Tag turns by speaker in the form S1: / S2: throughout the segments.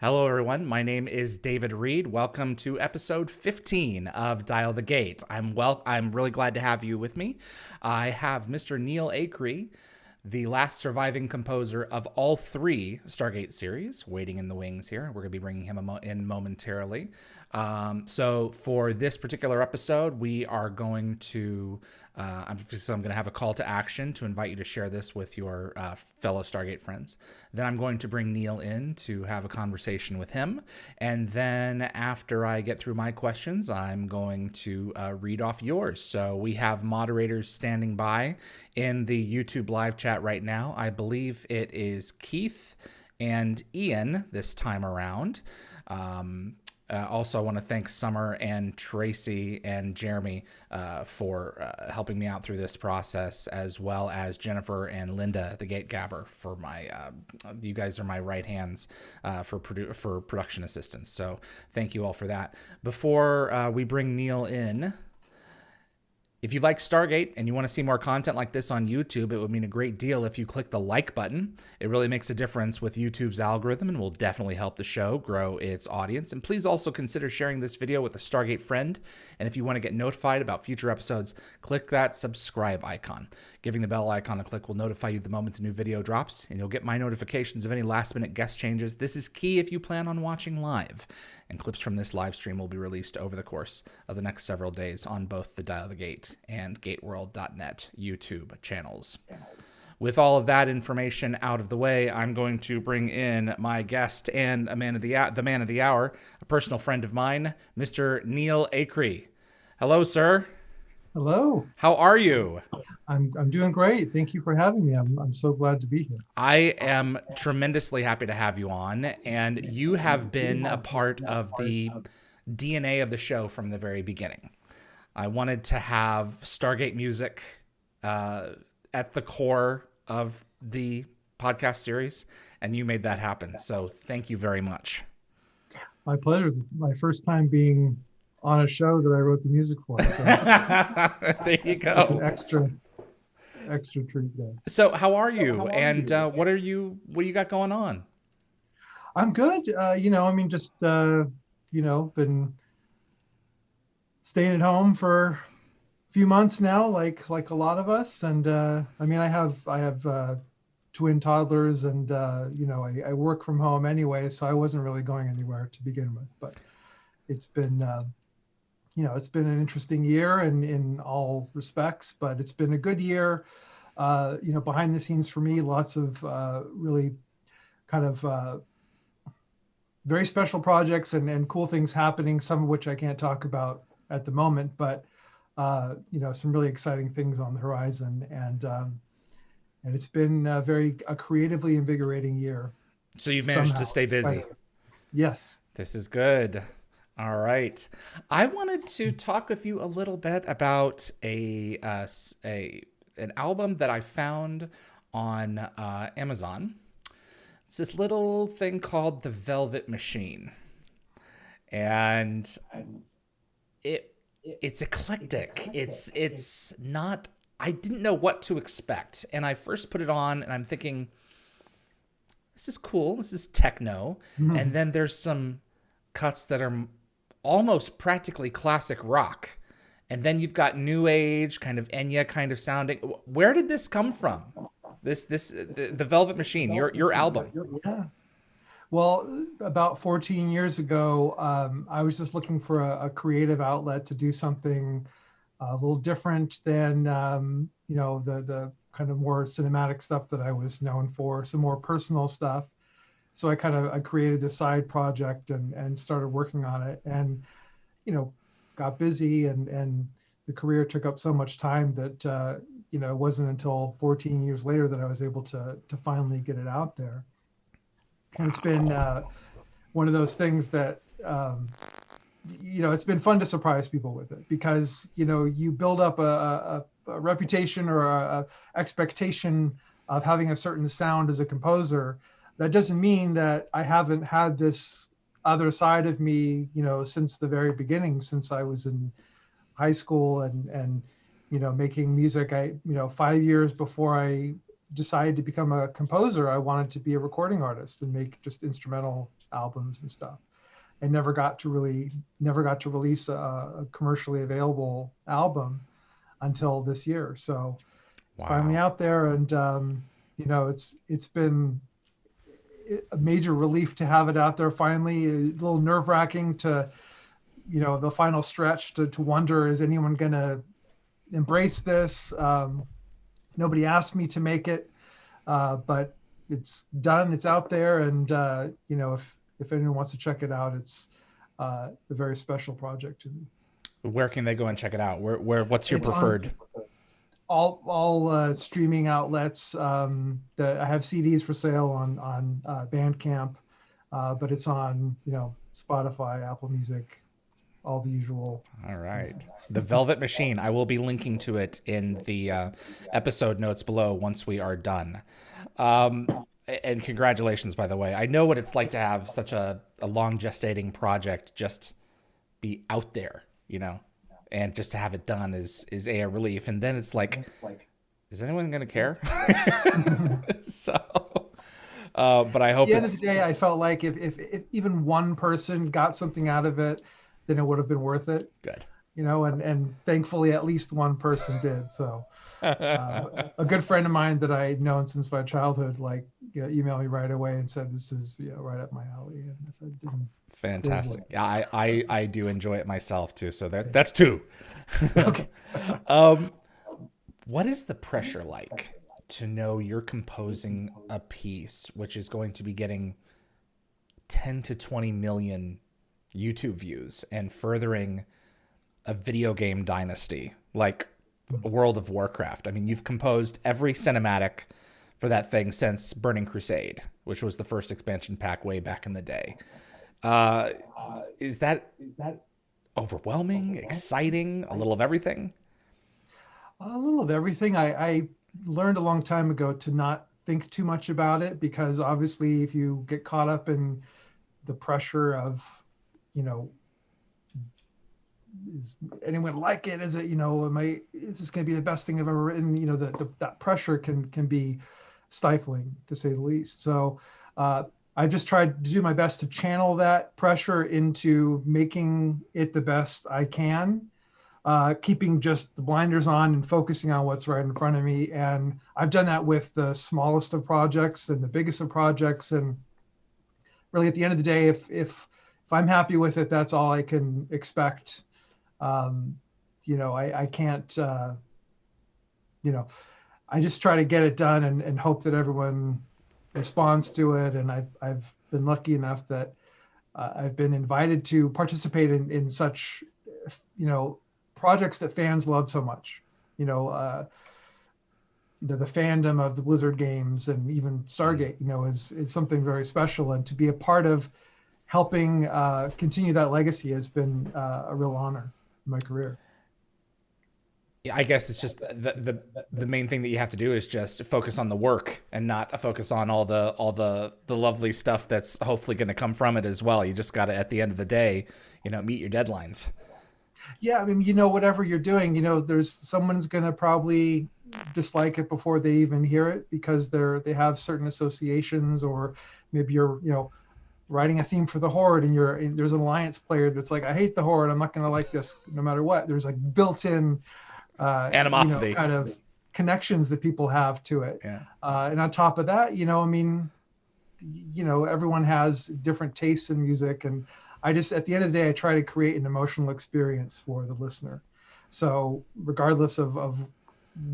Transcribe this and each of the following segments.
S1: Hello, everyone. My name is David Reed. Welcome to episode 15 of Dial the Gate. I'm really glad to have you with me. I have Mr. Neal Acree, the last surviving composer of all three Stargate series, waiting in the wings here. We're going to be bringing him in momentarily. So for this particular episode, we are going to, I'm going to have a call to action to invite you to share this with your fellow Stargate friends. Then I'm going to bring Neal in to have a conversation with him. And then after I get through my questions, I'm going to read off yours. So we have moderators standing by in the YouTube live chat right now. I believe it is Keith and Ian this time around. Also, I want to thank Summer and Tracy and Jeremy for helping me out through this process, as well as Jennifer and Linda, the Gate Gabber, for my. You guys are my right hands for production assistance. So thank you all for that. Before we bring Neal in, if you like Stargate and you want to see more content like this on YouTube, it would mean a great deal if you click the like button. It really makes a difference with YouTube's algorithm and will definitely help the show grow its audience. And please also consider sharing this video with a Stargate friend. And if you want to get notified about future episodes, click that subscribe icon. Giving the bell icon a click will notify you the moment a new video drops, and you'll get my notifications of any last-minute guest changes. This is key if you plan on watching live. And clips from this live stream will be released over the course of the next several days on both the Dial the Gate and gateworld.net YouTube channels. With all of that information out of the way, I'm going to bring in my guest and the man of the hour, a personal friend of mine, Mr. Neal Acree. Hello, sir.
S2: Hello.
S1: How are you?
S2: I'm doing great. Thank you for having me. I'm so glad to be here.
S1: I am tremendously happy to have you on, and you have been a part of the DNA of the show from the very beginning. I wanted to have Stargate music at the core of the podcast series, and you made that happen. So thank you very much.
S2: My pleasure. It's my first time being on a show that I wrote the music for. So
S1: there you go.
S2: It's an extra treat there.
S1: So how are you? And what do you got going on?
S2: I'm good. Just been staying at home for a few months now, like a lot of us. And I have twin toddlers, and I work from home anyway, so I wasn't really going anywhere to begin with. But it's been it's been an interesting year in all respects, but it's been a good year. Behind the scenes for me, lots of really kind of very special projects and cool things happening, some of which I can't talk about at the moment, but some really exciting things on the horizon. And it's been a creatively invigorating year.
S1: So you've managed to stay busy.
S2: Yes.
S1: This is good. All right. I wanted to talk with you a little bit about an album that I found on Amazon. It's this little thing called The Velvet Machine. And it's eclectic. It's not, I didn't know what to expect. And I first put it on and I'm thinking, this is cool. This is techno. Mm-hmm. And then there's some cuts that are almost practically classic rock. And then you've got new age, kind of Enya kind of sounding. Where did this come from? The Velvet Machine, your album.
S2: Yeah. Well, about 14 years ago, I was just looking for a creative outlet to do something a little different than the kind of more cinematic stuff that I was known for, some more personal stuff. So I created a side project and started working on it, and got busy, and the career took up so much time that it wasn't until 14 years later that I was able to finally get it out there. And it's been one of those things that it's been fun to surprise people with it, because you build up a reputation or a expectation of having a certain sound as a composer. That doesn't mean that I haven't had this other side of me, since the very beginning, since I was in high school and making music. 5 years before I decided to become a composer, I wanted to be a recording artist and make just instrumental albums and stuff. I never got to release a commercially available album until this year. So it's finally out there, and it's been a major relief to have it out there finally. A little nerve-wracking to, the final stretch to wonder, is anyone going to embrace this? Nobody asked me to make it, but it's done. It's out there, and if anyone wants to check it out, it's a very special project to me.
S1: Where can they go and check it out? What's your preferred?
S2: All streaming outlets. I have CDs for sale on Bandcamp, but it's on Spotify, Apple Music, all the usual.
S1: All right. The Velvet Machine. I will be linking to it in the episode notes below once we are done. And congratulations, by the way. I know what it's like to have such a long gestating project just be out there, and just to have it done is a relief. And then it's like, is anyone going to care? So, but I hope
S2: at the end of the day, I felt like if even one person got something out of it, then it would have been worth it.
S1: Good.
S2: And thankfully at least one person did. So a good friend of mine that I'd known since my childhood, emailed me right away and said, this is right up my alley. And I said,
S1: fantastic. Yeah, I do enjoy it myself too. So that's two.
S2: Okay.
S1: What is the pressure like to know you're composing a piece which is going to be getting 10 to 20 million YouTube views and furthering a video game dynasty like World of Warcraft? I mean, you've composed every cinematic for that thing since Burning Crusade, which was the first expansion pack way back in the day. Is that overwhelming, exciting, a little of everything?
S2: A little of everything. I learned a long time ago to not think too much about it, because obviously if you get caught up in the pressure of, is anyone like it? Is it, is this going to be the best thing I've ever written? That pressure can be stifling, to say the least. So I just tried to do my best to channel that pressure into making it the best I can, keeping just the blinders on and focusing on what's right in front of me. And I've done that with the smallest of projects and the biggest of projects. And really at the end of the day, if I'm happy with it, that's all I can expect. I can't, I just try to get it done and hope that everyone responds to it. And I've been lucky enough that I've been invited to participate in such, projects that fans love so much. The fandom of the Blizzard games and even Stargate, is something very special. And to be a part of helping continue that legacy has been a real honor in my career.
S1: I guess it's just the main thing that you have to do is just focus on the work and not focus on all the lovely stuff that's hopefully going to come from it as well. You just got to, at the end of the day, meet your deadlines.
S2: Yeah, I mean, whatever you're doing, there's someone's going to probably dislike it before they even hear it, because they have certain associations, or maybe you're writing a theme for the Horde and there's an Alliance player that's like, I hate the Horde, I'm not going to like this no matter what. There's like built-in
S1: animosity,
S2: kind of connections that people have to it.
S1: Yeah.
S2: And on top of that, everyone has different tastes in music, and I just, at the end of the day, I try to create an emotional experience for the listener. So regardless of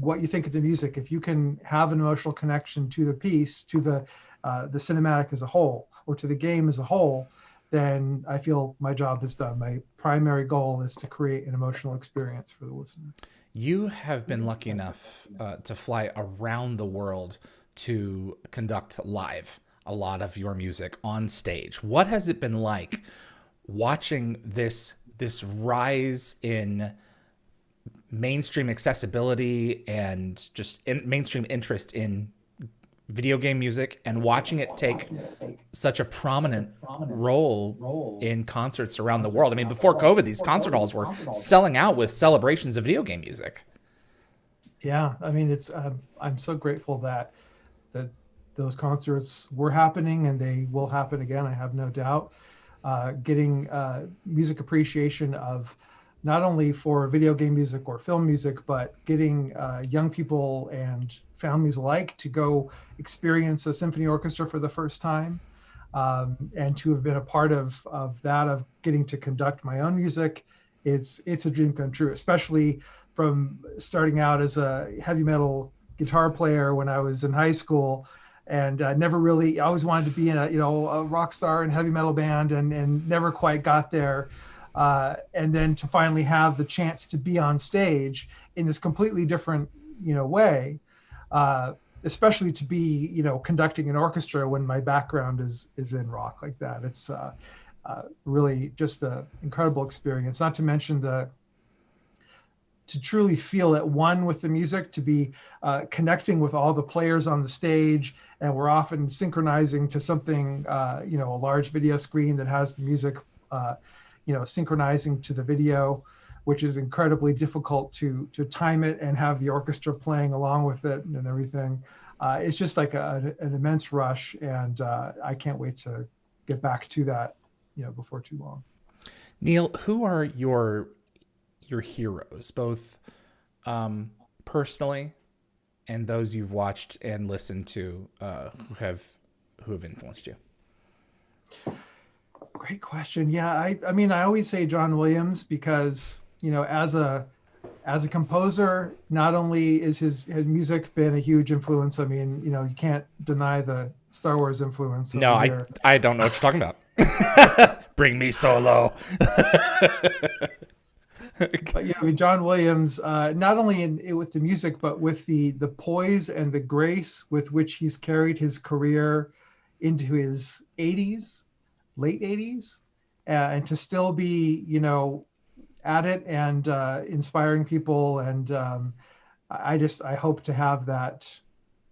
S2: what you think of the music, if you can have an emotional connection to the piece, to the cinematic as a whole, or to the game as a whole, then I feel my job is done. My primary goal is to create an emotional experience for the listener.
S1: You have been lucky enough to fly around the world to conduct live a lot of your music on stage. What has it been like watching this rise in mainstream accessibility and just mainstream interest in video game music, and watching it take such a prominent role in concerts around the world? I mean, before COVID, these concert halls were selling out with celebrations of video game music.
S2: Yeah, I mean, I'm so grateful that that those concerts were happening, and they will happen again, I have no doubt. Getting music appreciation of not only for video game music or film music, but getting young people and families alike to go experience a symphony orchestra for the first time, and to have been a part of that, of getting to conduct my own music. It's a dream come true, especially from starting out as a heavy metal guitar player when I was in high school, and never really, I always wanted to be in a rock star and heavy metal band, and never quite got there. And then to finally have the chance to be on stage in this completely different, way, especially to be, conducting an orchestra when my background is in rock like that. It's really just an incredible experience. Not to mention to truly feel at one with the music, to be connecting with all the players on the stage, and we're often synchronizing to something, a large video screen that has the music, synchronizing to the video, which is incredibly difficult to time it and have the orchestra playing along with it and everything. It's just like an immense rush, and I can't wait to get back to that, before too long.
S1: Neal, who are your heroes, both personally and those you've watched and listened to, who have influenced you?
S2: Great question. Yeah, I mean, I always say John Williams, because as a composer, not only is his music been a huge influence. I mean, you can't deny the Star Wars influence.
S1: No, I don't know what you're talking about. Bring me solo.
S2: But yeah, I mean, John Williams, not only with the music, but with the poise and the grace with which he's carried his career into his 80s, late 80s, and to still be, at it and inspiring people. And I hope to have that,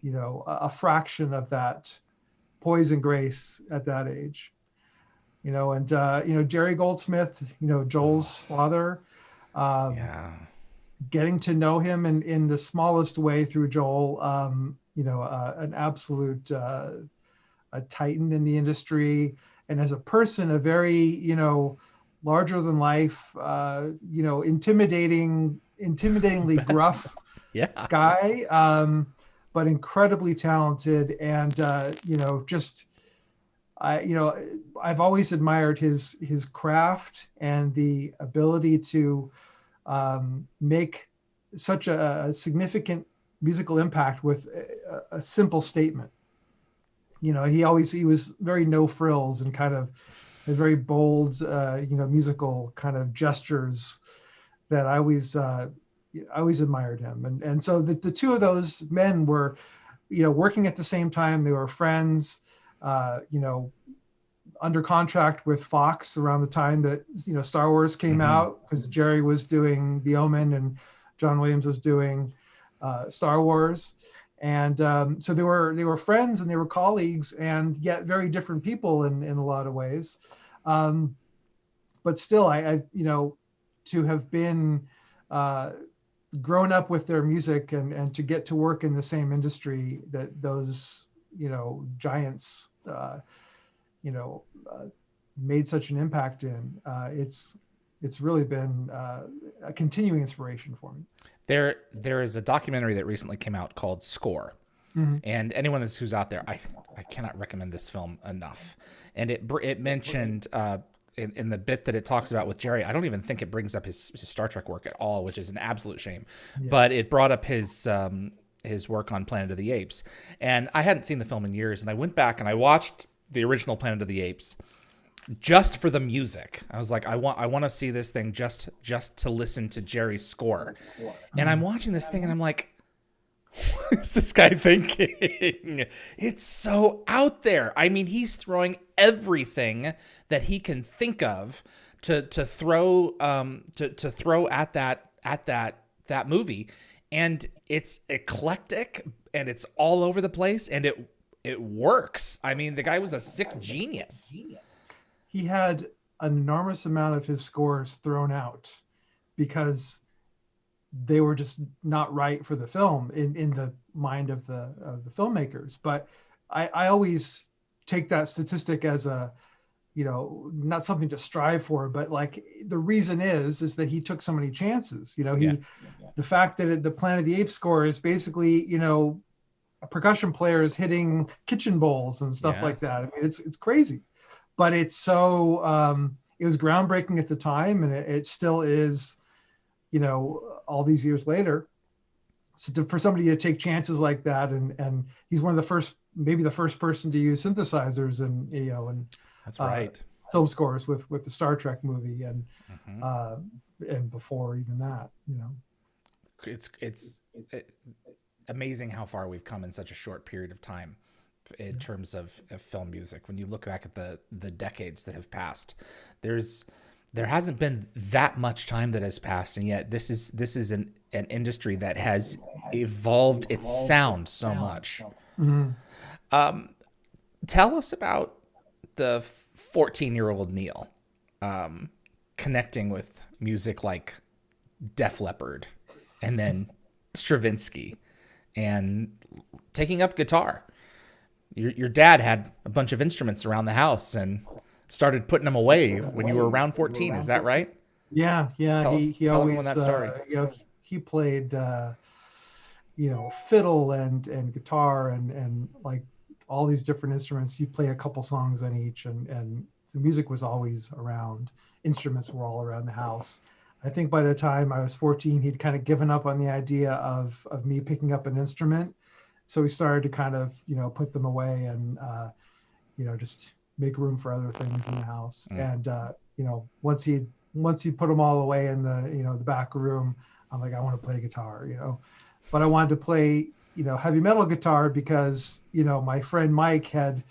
S2: a fraction of that poise and grace at that age. And Jerry Goldsmith, Joel's father. Getting to know him in the smallest way through Joel, an absolute a titan in the industry, and as a person, a very larger than life, intimidatingly gruff guy, but incredibly talented, and I've always admired his craft and the ability to make such a significant musical impact with a simple statement. He was very no frills, and kind of a very bold, musical kind of gestures that I always admired him. And so the two of those men were, working at the same time. They were friends, under contract with Fox around the time that, Star Wars came out, because Jerry was doing The Omen and John Williams was doing Star Wars. And so they were friends, and they were colleagues, and yet very different people in a lot of ways. But still, I to have been grown up with their music, and to get to work in the same industry that those giants made such an impact in, it's really been a continuing inspiration for me.
S1: There is a documentary that recently came out called Score. And anyone who's out there, I cannot recommend this film enough. And it mentioned in the bit that it talks about with Jerry, I don't even think it brings up his Star Trek work at all, which is an absolute shame. Yeah. But it brought up his work on Planet of the Apes. And I hadn't seen the film in years, and I went back and I watched the original Planet of the Apes just for the music. I was like, I want to see this thing just to listen to Jerry's score. And I'm watching this thing and I'm like, what is this guy thinking? It's so out there. I mean, he's throwing everything that he can think of to throw at that movie, and it's eclectic and it's all over the place, and it works. I mean, the guy was a sick genius.
S2: He had an enormous amount of his scores thrown out because they were just not right for the film in the mind of the filmmakers. But I always take that statistic as a, not something to strive for, but like the reason is that he took so many chances.
S1: Yeah.
S2: The fact that the Planet of the Apes score is basically, a percussion player is hitting kitchen bowls and stuff like that. I mean, it's crazy, but it's so, it was groundbreaking at the time, and it still is, all these years later. So for somebody to take chances like that, and he's one of the first, maybe the first person to use synthesizers and
S1: That's right.
S2: Film scores with the Star Trek movie, and before even that,
S1: It's amazing how far we've come in such a short period of time in terms of film music. When you look back at the decades that have passed, there hasn't been that much time that has passed, and yet this is an industry that has evolved its sound so much.
S2: Mm-hmm.
S1: Tell us about the 14-year-old Neal connecting with music like Def Leppard and then Stravinsky and taking up guitar. Your dad had a bunch of instruments around the house and started putting them away when you were around 14. Is that right?
S2: Yeah.
S1: Tell
S2: He always,
S1: everyone that story.
S2: He played, fiddle and guitar and like all these different instruments. He'd play a couple songs on each, and the music was always around. Instruments were all around the house. I think by the time I was 14, he'd kind of given up on the idea of me picking up an instrument. So he started to kind of, put them away and, just make room for other things in the house. And, once he put them all away in the, the back room, I'm like, I want to play guitar, but I wanted to play, heavy metal guitar because, my friend Mike had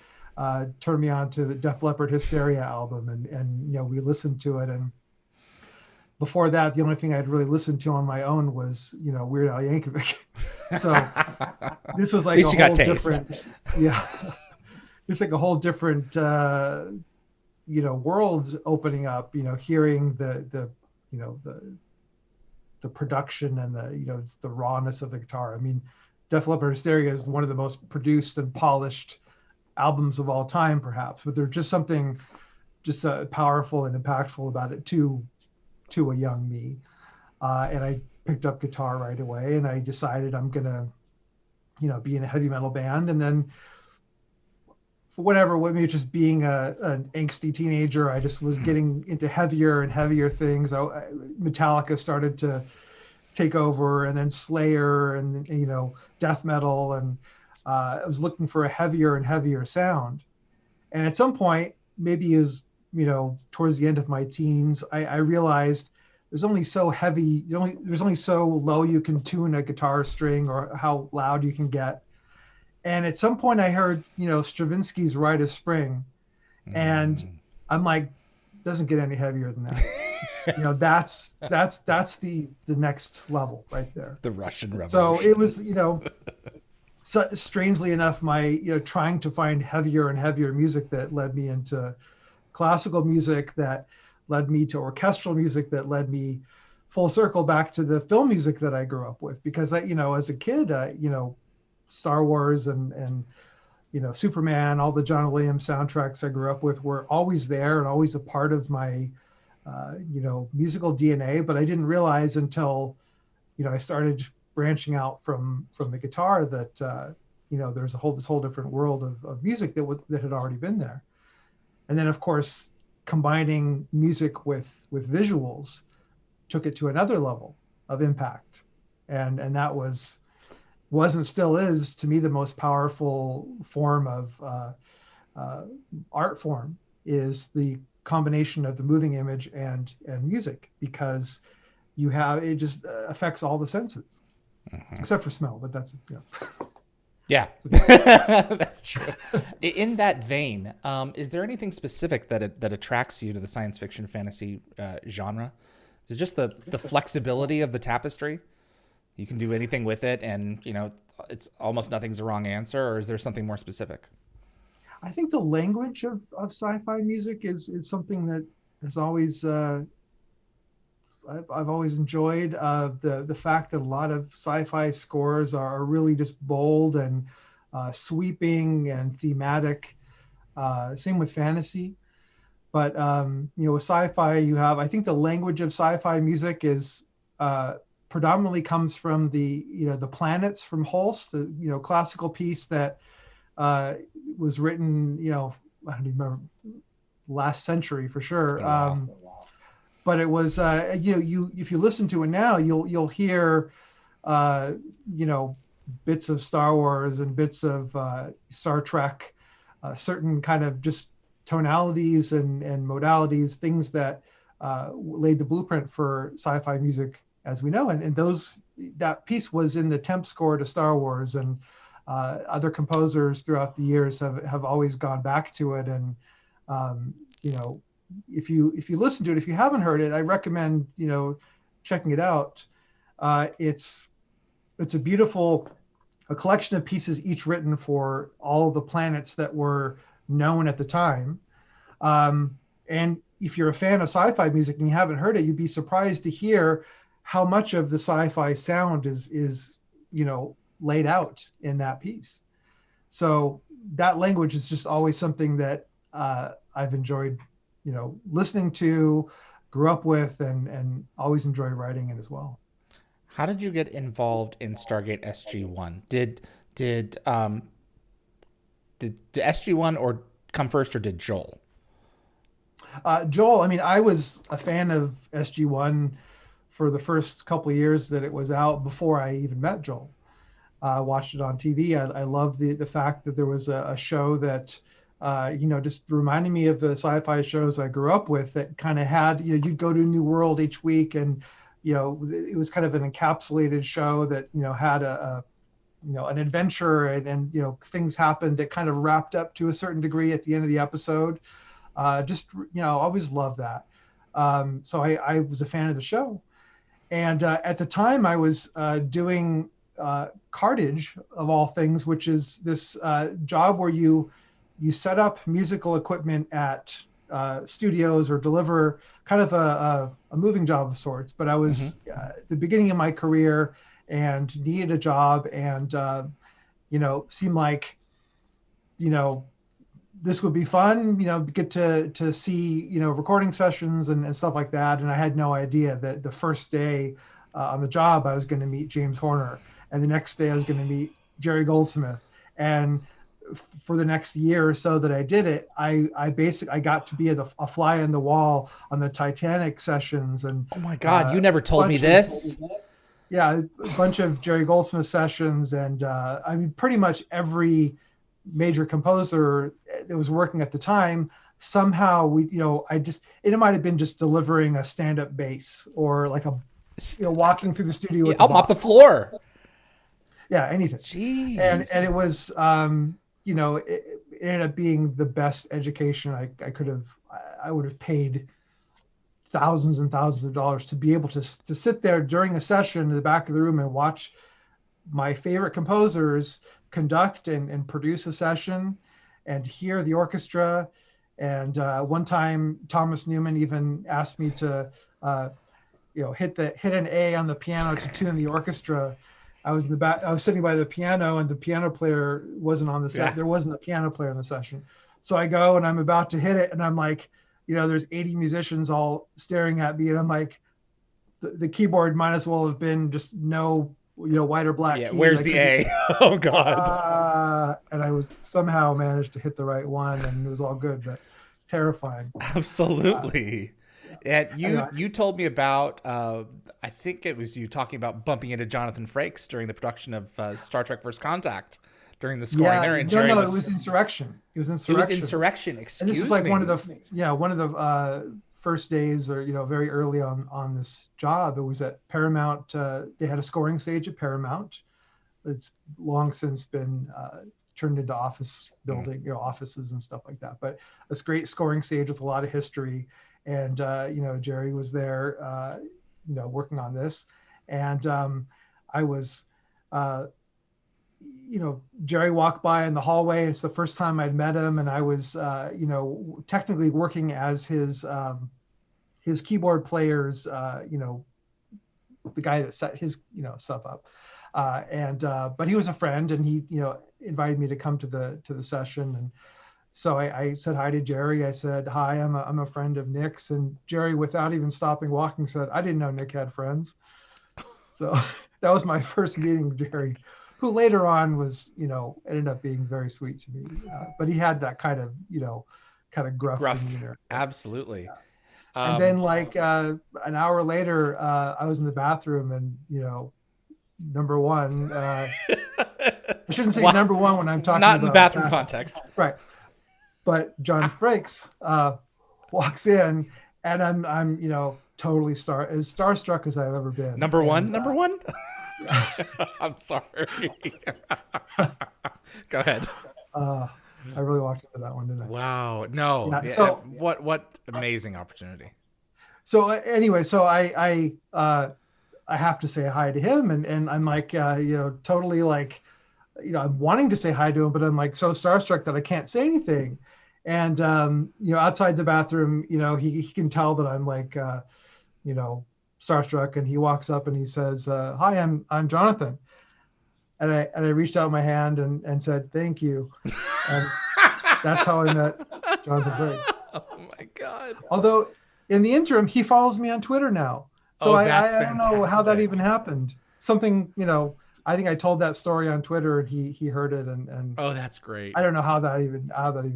S2: turned me on to the Def Leppard Hysteria album, and we listened to it. And before that, the only thing I'd really listened to on my own was, Weird Al Yankovic. So this was like a whole different, it's like a whole different, world opening up, hearing the production and it's the rawness of the guitar. I mean, Def Leppard Hysteria is one of the most produced and polished albums of all time, perhaps, but there's just something just powerful and impactful about it to a young me. And I picked up guitar right away, and I decided I'm gonna, be in a heavy metal band. And then for whatever, maybe just being an angsty teenager, I just was getting into heavier and heavier things. Metallica started to take over, and then Slayer, and death metal, and I was looking for a heavier and heavier sound. And at some point, maybe it was towards the end of my teens, I realized there's only so heavy, there's only so low you can tune a guitar string, or how loud you can get. And at some point I heard, Stravinsky's Rite of Spring, and I'm like, doesn't get any heavier than that. That's the next level right there.
S1: The Russian Revolution.
S2: So it was, so strangely enough, my, trying to find heavier and heavier music that led me into classical music, that led me to orchestral music, that led me full circle back to the film music that I grew up with. Because as a kid, Star Wars and Superman, all the John Williams soundtracks I grew up with were always there and always a part of my musical DNA. But I didn't realize until I started branching out from the guitar that there's this whole different world of music that had already been there. And then, of course, combining music with visuals took it to another level of impact, and that wasn't still is to me the most powerful form of art form, is the combination of the moving image and music, because it just affects all the senses, except for smell, but that's
S1: Yeah, that's true. In that vein, is there anything specific that attracts you to the science fiction fantasy genre? Is it just the flexibility of the tapestry? You can do anything with it, and it's almost nothing's a wrong answer, or is there something more specific?
S2: I think the language of sci-fi music is something that has always I've always enjoyed the fact that a lot of sci-fi scores are really just bold and sweeping and thematic. Same with fantasy. But with sci-fi, I think the language of sci-fi music is predominantly comes from the planets from Holst, the classical piece that was written, I don't even remember, last century for sure. But it was if you listen to it now, you'll hear bits of Star Wars and bits of Star Trek, certain kind of just tonalities and modalities, things that laid the blueprint for sci-fi music as we know. And that piece was in the temp score to Star Wars, and other composers throughout the years have always gone back to it. And if you listen to it, if you haven't heard it, I recommend checking it out. It's a beautiful collection of pieces, each written for all of the planets that were known at the time. And if you're a fan of sci-fi music and you haven't heard it, you'd be surprised to hear how much of the sci-fi sound is laid out in that piece. So that language is just always something that I've enjoyed, listening to, grew up with, and always enjoy writing it as well.
S1: How did you get involved in Stargate SG-1? Did SG-1 or come first, or did Joel?
S2: Joel, I was a fan of SG-1 for the first couple of years that it was out before I even met Joel. Watched it on TV. I love the fact that there was a show that, just reminded me of the sci-fi shows I grew up with that kind of had, you'd go to a new world each week, and, it was kind of an encapsulated show that, had an adventure, and things happened that kind of wrapped up to a certain degree at the end of the episode. Always loved that. So I was a fan of the show. And at the time I was doing cartage, of all things, which is this job where you set up musical equipment at studios or deliver kind of a moving job of sorts. But I was at the beginning of my career and needed a job, and seemed like this would be fun, get to see recording sessions and stuff like that. And I had no idea that the first day on the job I was going to meet James Horner, and the next day I was going to meet Jerry Goldsmith. And for the next year or so that I did it, I got to be a fly on the wall on the Titanic sessions. And
S1: oh my God, you never told me this.
S2: A bunch of Jerry Goldsmith sessions, and pretty much every major composer that was working at the time. Somehow it might have been just delivering a stand-up bass, or like walking through the studio with
S1: I'll mop the floor.
S2: Yeah, anything.
S1: Jeez.
S2: And it was it ended up being the best education I would have paid thousands and thousands of dollars to be able to sit there during a session in the back of the room and watch my favorite composers conduct and produce a session, and hear the orchestra. And one time Thomas Newman even asked me to hit an A on the piano to tune the orchestra. I was sitting by the piano, and the piano player wasn't on the set. Yeah. There wasn't a piano player in the session. So I go and I'm about to hit it, and I'm like, there's 80 musicians all staring at me, and I'm like, the keyboard might as well have been just no white or black.
S1: Yeah, key. Where's the A? Oh God.
S2: And I was somehow managed to hit the right one, and it was all good, but terrifying.
S1: Absolutely. And you told me about, I think it was you talking about bumping into Jonathan Frakes during the production of Star Trek First Contact, during the scoring there. And
S2: it was Insurrection. It was
S1: Insurrection. Excuse me.
S2: This is like one of the first days, or very early on this job. It was at Paramount. They had a scoring stage at Paramount. It's long since been turned into office building, offices and stuff like that. But this great scoring stage with a lot of history. And Jerry was there, working on this, and I was, Jerry walked by in the hallway. It's the first time I'd met him, and I was, technically working as his his keyboard player's, the guy that set his, stuff up. But he was a friend, and he, invited me to come to the session. And so I said hi to Jerry. I said, hi, I'm a friend of Nick's. And Jerry, without even stopping walking, said, I didn't know Nick had friends. So that was my first meeting with Jerry, who later on was, ended up being very sweet to me. But he had that kind of, gruff demeanor.
S1: Absolutely.
S2: And then like an hour later, I was in the bathroom, and, number one, I shouldn't say number one when I'm talking
S1: not
S2: about
S1: in bathroom context.
S2: Right. But John Frakes walks in, and I'm totally as starstruck as I've ever been.
S1: Number one. I'm sorry. Go ahead.
S2: I really walked into that one, didn't I?
S1: Wow. No.
S2: Yeah, so,
S1: what amazing opportunity.
S2: So anyway, so I have to say hi to him, and I'm like, totally like, I'm wanting to say hi to him, but I'm like so starstruck that I can't say anything. And outside the bathroom, he can tell that I'm like, starstruck, and he walks up and he says, hi, I'm Jonathan. And I reached out my hand and said, thank you. And that's how I met Jonathan Frakes.
S1: Oh my God.
S2: Although in the interim, he follows me on Twitter now. So I don't know how that even happened. Something, I think I told that story on Twitter, and he heard it, and
S1: oh, that's great.
S2: I don't know how that even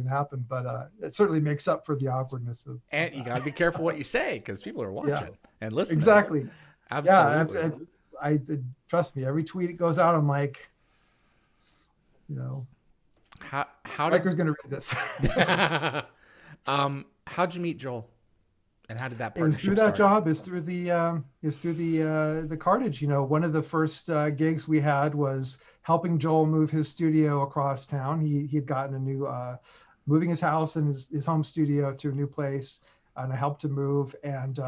S2: happened, but it certainly makes up for the awkwardness of.
S1: And you got to be careful what you say, because people are watching and listening.
S2: Exactly.
S1: Absolutely.
S2: Yeah, I trust me. Every tweet that goes out, I'm like,
S1: how
S2: Riker's gonna read this.
S1: How'd you meet Joel? And how did that partnership
S2: It was through that
S1: start?
S2: job. It's through the cartage. One of the first gigs we had was helping Joel move his studio across town. He had gotten a new, moving his house and his home studio to a new place, and I helped him move. And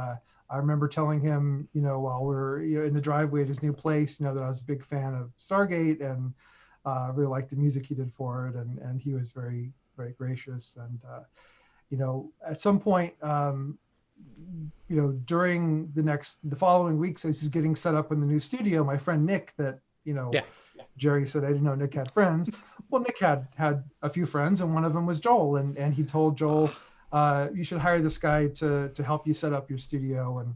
S2: I remember telling him, while we were in the driveway at his new place, that I was a big fan of Stargate, and really liked the music he did for it, and he was very, very gracious. And at some point, during the following weeks, as he's getting set up in the new studio, my friend Nick, that Jerry said I didn't know Nick had friends. Well, Nick had a few friends, and one of them was Joel, and he told Joel, you should hire this guy to help you set up your studio and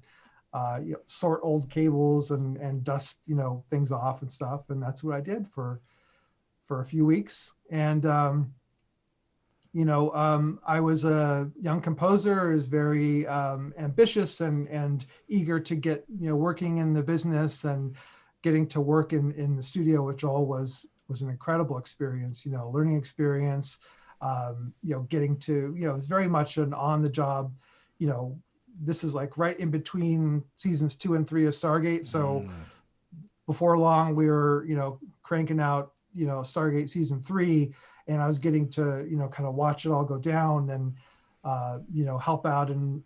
S2: sort old cables and dust things off and stuff. And that's what I did for a few weeks. And I was a young composer, is very ambitious and eager to get working in the business, and getting to work in the studio, which all was an incredible experience, learning experience. Getting to it was very much an on the job. This is like right in between seasons 2 and 3 of Stargate, so before long we were cranking out Stargate season 3. And I was getting to, kind of watch it all go down, and, help out in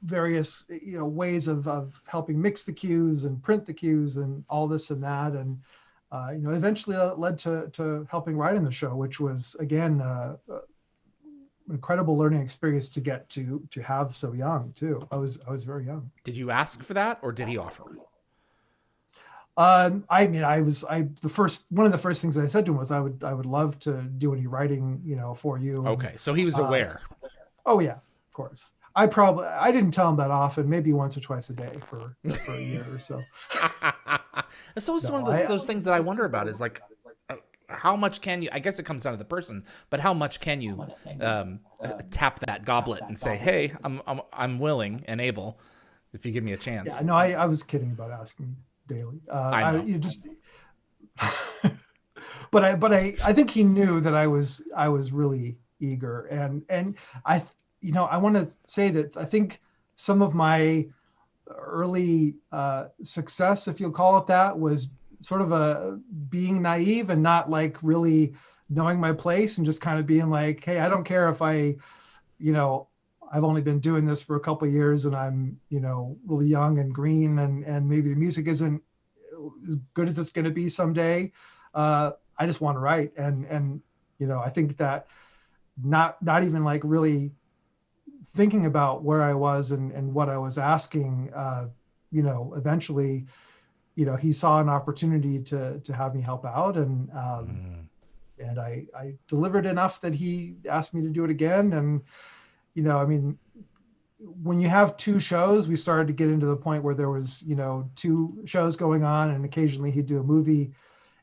S2: various, ways of helping mix the cues and print the cues and all this and that. And, eventually led to helping write in the show, which was, again, incredible learning experience to get to have so young too. I was very young.
S1: Did you ask for that, or did he offer?
S2: One of the first things I said to him was I would love to do any writing, for you.
S1: Okay. So he was aware.
S2: Oh yeah, of course. I didn't tell him that often, maybe once or twice a day for a year or so.
S1: So it's one of those things that I wonder about is like, how much can you, I guess it comes down to the person, but how much can you tap that goblet and say, hey, I'm willing and able if you give me a chance.
S2: Yeah, no, I was kidding about asking daily.
S1: I know.
S2: But I think he knew that I was really eager, and I want to say that I think some of my early success, if you'll call it that, was sort of being naive and not like really knowing my place, and just kind of being like, hey, I don't care if I've only been doing this for a couple of years, and I'm, really young and green, and maybe the music isn't as good as it's going to be someday. I just want to write. And I think that not even like really thinking about where I was and what I was asking, eventually, he saw an opportunity to have me help out, and I delivered enough that he asked me to do it again. And when you have two shows, we started to get into the point where there was two shows going on, and occasionally he'd do a movie.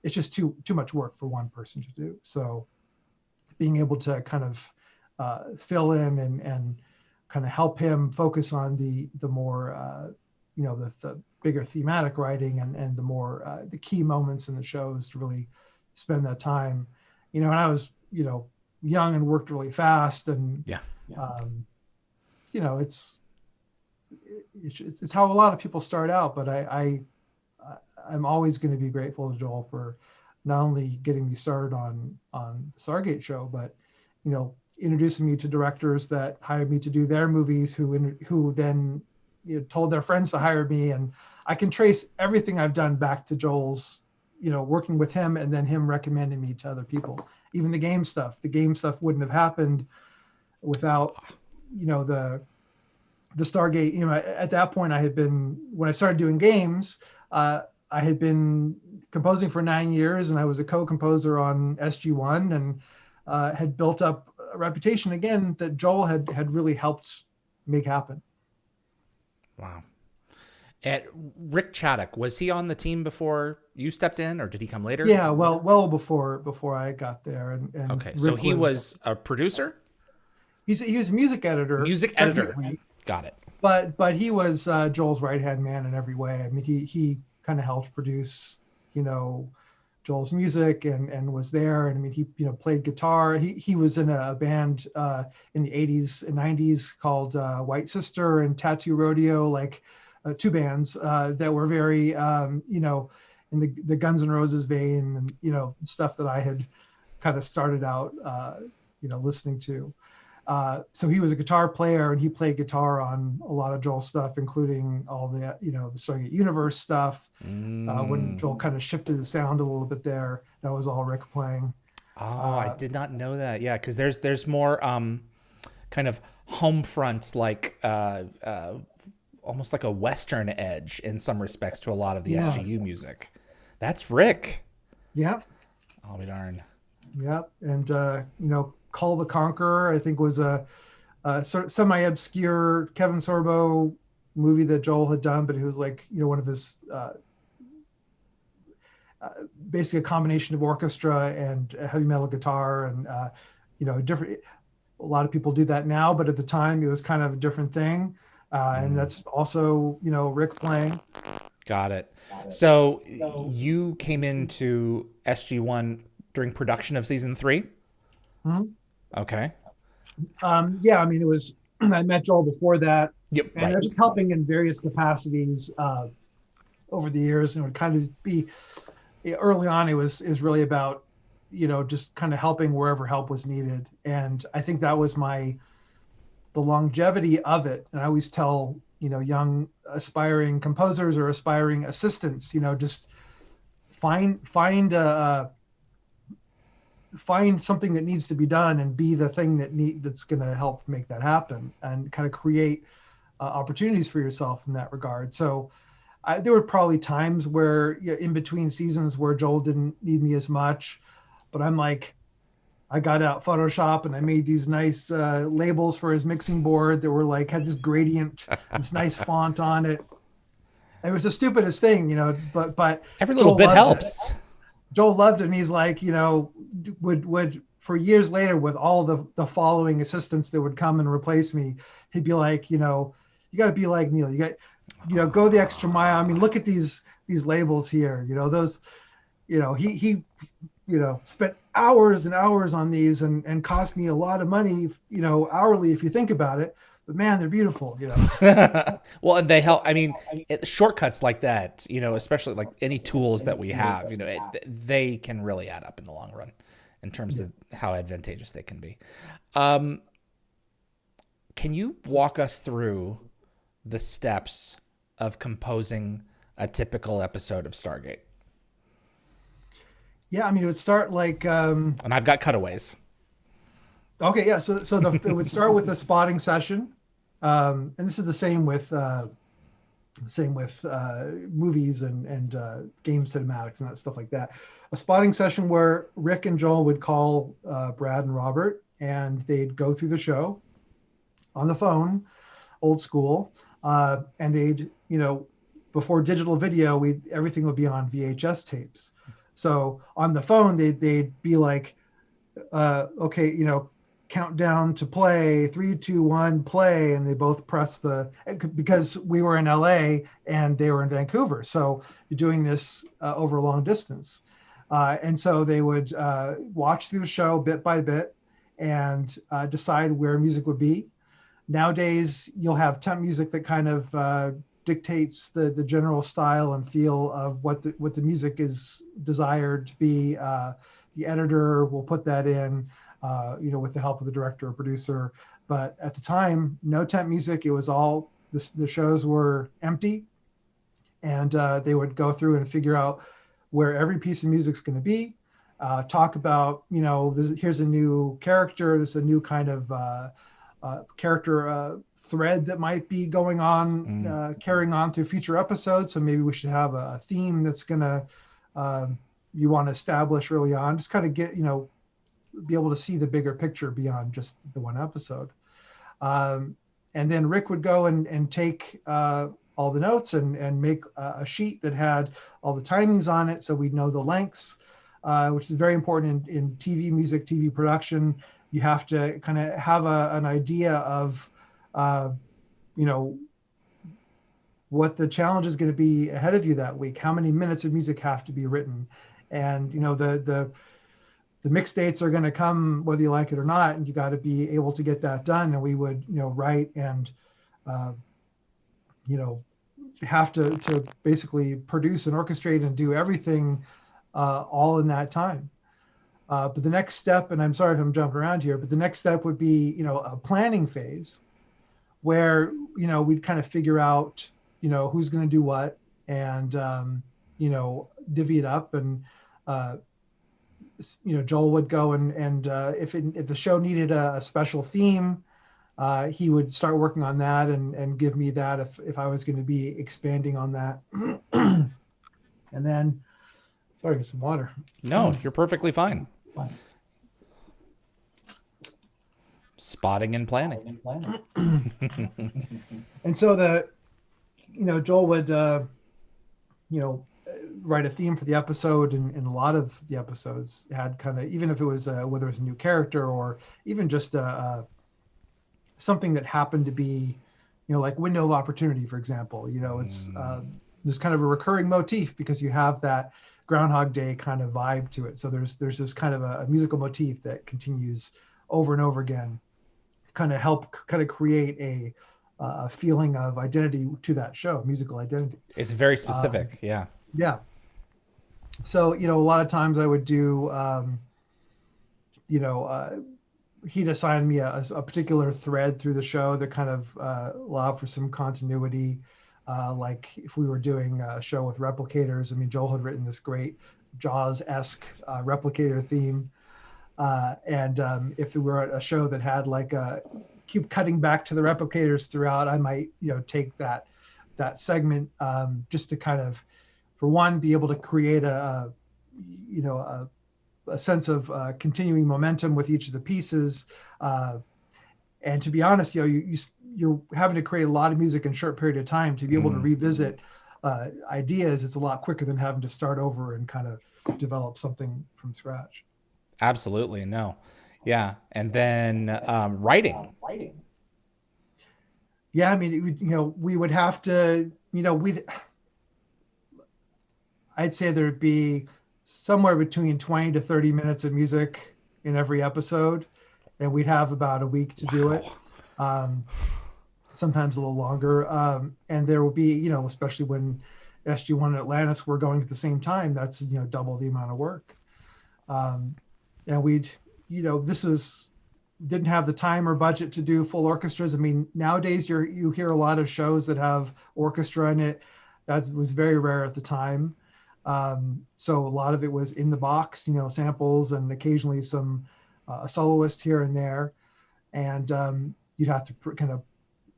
S2: It's just too much work for one person to do. So being able to kind of fill in and kind of help him focus on the more the bigger thematic writing and the more the key moments in the shows, to really spend that time. And I was young and worked really fast, and it's how a lot of people start out. But I'm always going to be grateful to Joel for not only getting me started on the Stargate show, but introducing me to directors that hired me to do their movies, who then told their friends to hire me. And I can trace everything I've done back to Joel's working with him, and then him recommending me to other people. Even the game stuff wouldn't have happened without the Stargate. At that point, when I started doing games, I had been composing for 9 years, and I was a co-composer on SG1, and had built up a reputation again that Joel had really helped make happen.
S1: Wow. And Rick Chaddock, was he on the team before you stepped in, or did he come later?
S2: Yeah, well before I got there. And
S1: okay,
S2: Rick
S1: so he was a producer?
S2: He was a music editor.
S1: Music editor. Got it.
S2: But he was Joel's right-hand man in every way. I mean, he kind of helped produce, Joel's music and was there. And I mean, he played guitar. He was in a band in the 80s and 90s called White Sister and Tattoo Rodeo, like two bands that were very in the Guns N' Roses vein, and stuff that I had kind of started out listening to. So he was a guitar player, and he played guitar on a lot of Joel's stuff, including all the the Stargate Universe stuff. When Joel kind of shifted the sound a little bit there, that was all Rick playing.
S1: Oh, I did not know that. Yeah, because there's more kind of home front, like almost like a Western edge in some respects to a lot of the SGU music. That's Rick.
S2: Yep.
S1: I'll be darned.
S2: Yep. And Call the Conqueror, I think, was a sort of semi-obscure Kevin Sorbo movie that Joel had done, but it was like one of his basically a combination of orchestra and heavy metal guitar, and different. A lot of people do that now, but at the time it was kind of a different thing, and that's also Rick playing.
S1: Got it. So you came into SG1 during production of season 3?
S2: Mm-hmm.
S1: Okay.
S2: Yeah, I mean, it was, I met Joel before that.
S1: Yep.
S2: And I was just helping in various capacities over the years, and it would kind of be, early on, it was really about, just kind of helping wherever help was needed. And I think that was the longevity of it. And I always tell, young aspiring composers or aspiring assistants, just find something that needs to be done and be the thing that's going to help make that happen, and kind of create opportunities for yourself in that regard. So there were probably times where in between seasons where Joel didn't need me as much, but I'm like, I got out Photoshop and I made these nice labels for his mixing board that were like, had this gradient, this nice font on it. It was the stupidest thing, but
S1: every little bit helps.
S2: Joel loved it, and he's like, would for years later, with all the following assistants that would come and replace me, he'd be like, you got to be like Neal. You got, go the extra mile. I mean, look at these labels here. Those, he spent hours and hours on these and cost me a lot of money, hourly if you think about it. But man, they're beautiful,
S1: Well, and they help. I mean, shortcuts like that, especially like any tools that we have, they can really add up in the long run in terms of how advantageous they can be. Can you walk us through the steps of composing a typical episode of Stargate?
S2: Yeah, I mean, it would start like...
S1: and I've got cutaways.
S2: Okay, yeah, so it would start with a spotting session. And this is the same with movies and game cinematics and that stuff like that. A spotting session where Rick and Joel would call Brad and Robert, and they'd go through the show on the phone, old school, and they'd, before digital video, everything would be on VHS tapes. So on the phone, they'd be like, okay, countdown to play, 3, 2, 1, play, and they both press because we were in LA and they were in Vancouver, so you're doing this over a long distance, and so they would watch through the show bit by bit and decide where music would be. Nowadays, you'll have temp music that kind of dictates the general style and feel of what the music is desired to be. The editor will put that in, with the help of the director or producer. But at the time, no temp music. It was all the shows were empty, and they would go through and figure out where every piece of music's going to be. Talk about, here's a new character. There's a new kind of character thread that might be going on, carrying on through future episodes. So maybe we should have a theme that's gonna you want to establish early on. Just kind of get, be able to see the bigger picture beyond just the one episode. And then Rick would go and take all the notes and make a sheet that had all the timings on it, so we'd know the lengths, which is very important in TV music, TV production. You have to kind of have an idea of, what the challenge is going to be ahead of you that week. How many minutes of music have to be written, and the mix dates are going to come whether you like it or not, and you got to be able to get that done. And we would, write and, have to basically produce and orchestrate and do everything all in that time. But the next step, and I'm sorry if I'm jumping around here, but the next step would be, a planning phase where, we'd kind of figure out, who's going to do what, and, divvy it up. And, Joel would go and if the show needed a special theme, he would start working on that and give me that if I was going to be expanding on that. And then, sorry, get some water.
S1: No, you're perfectly fine. Spotting and planning.
S2: And so Joel would, write a theme for the episode, and a lot of the episodes had kind of, even if it was whether it was a new character or even just something that happened to be, like window of opportunity, for example. It's there's kind of a recurring motif because you have that Groundhog Day kind of vibe to it. So there's this kind of a musical motif that continues over and over again, kind of create a feeling of identity to that show, musical identity.
S1: It's very specific. Yeah.
S2: So, a lot of times I would do, he'd assign me a particular thread through the show that kind of allow for some continuity. Like if we were doing a show with replicators, Joel had written this great Jaws-esque replicator theme. And if it were a show that had like keep cutting back to the replicators throughout, I might, take that segment just to kind of, for one, be able to create a sense of continuing momentum with each of the pieces. And to be honest, you're having to create a lot of music in a short period of time to be able to revisit ideas. It's a lot quicker than having to start over and kind of develop something from scratch.
S1: Absolutely. No. Yeah. And then writing.
S2: Yeah. We would have to, I'd say there'd be somewhere between 20 to 30 minutes of music in every episode, and we'd have about a week to do it. Sometimes a little longer. And there will be, especially when SG1 and Atlantis were going at the same time, that's, double the amount of work. And we'd, didn't have the time or budget to do full orchestras. Nowadays you hear a lot of shows that have orchestra in it. That was very rare at the time. So a lot of it was in the box, samples and occasionally some a soloist here and there. And you'd have to kind of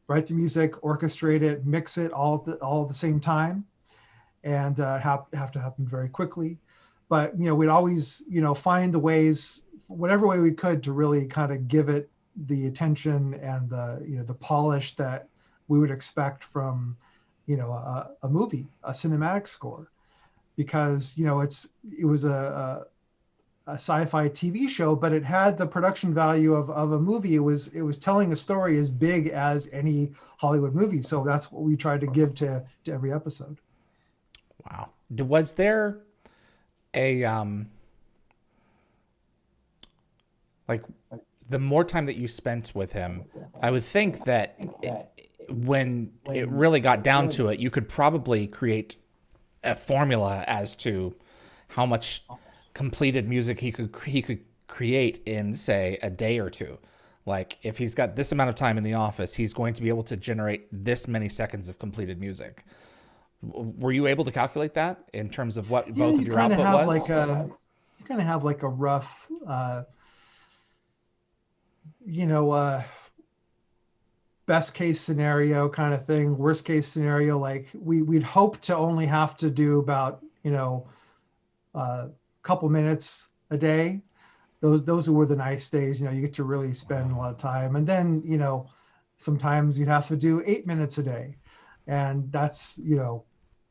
S2: write the music, orchestrate it, mix it all at the same time, and have to happen very quickly. But we'd always find the ways, whatever way we could, to really kind of give it the attention and the polish that we would expect from a movie, a cinematic score, because it was a sci-fi TV show, but it had the production value of a movie. It was telling a story as big as any Hollywood movie. So that's what we tried to give to every episode.
S1: Wow. Was there a like, the more time that you spent with him, I would think that when it really got down to it, you could probably create a formula as to how much completed music he could create in, say, a day or two. Like, if he's got this amount of time in the office, he's going to be able to generate this many seconds of completed music. Were you able to calculate that in terms of what both of your output was?
S2: You kind of have like a rough, best case scenario kind of thing, worst case scenario. Like we'd hope to only have to do about, a couple minutes a day. Those were the nice days, you get to really spend a lot of time. And then, sometimes you'd have to do 8 minutes a day. And that's,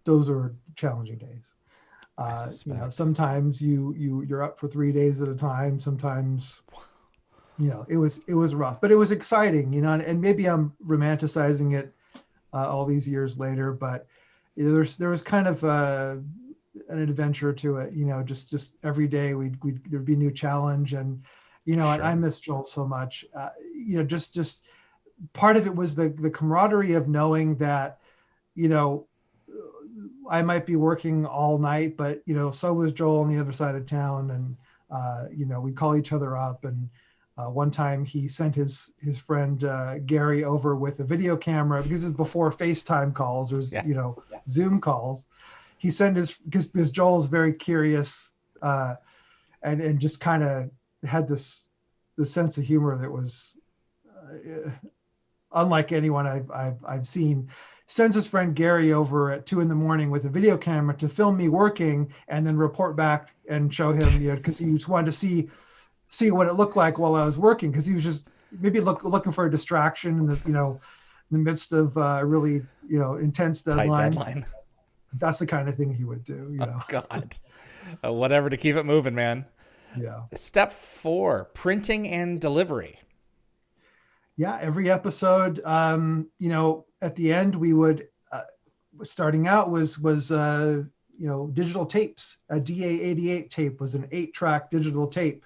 S2: those are challenging days. Sometimes you're up for 3 days at a time. Sometimes, it was rough, but it was exciting, and maybe I'm romanticizing it all these years later, but there was kind of an adventure to it, just every day there'd be a new challenge. And, sure. And I miss Joel so much, just part of it was the camaraderie of knowing that, I might be working all night, but, so was Joel on the other side of town. And, we'd call each other up. And one time he sent his friend Gary over with a video camera, because it's before FaceTime calls. There was, Zoom calls. He sent because Joel's very curious and just kind of had this sense of humor that was unlike anyone I've seen. Sends his friend Gary over at 2 a.m. with a video camera to film me working, and then report back and show him, because he just wanted to see what it looked like while I was working, because he was just maybe looking for a distraction in the midst of really intense deadline.
S1: Tight deadline.
S2: That's the kind of thing he would do.
S1: Oh, God, whatever to keep it moving, man.
S2: Yeah.
S1: Step 4: printing and delivery.
S2: Yeah, every episode, at the end we would, starting out was digital tapes. A DA88 tape was an 8-track digital tape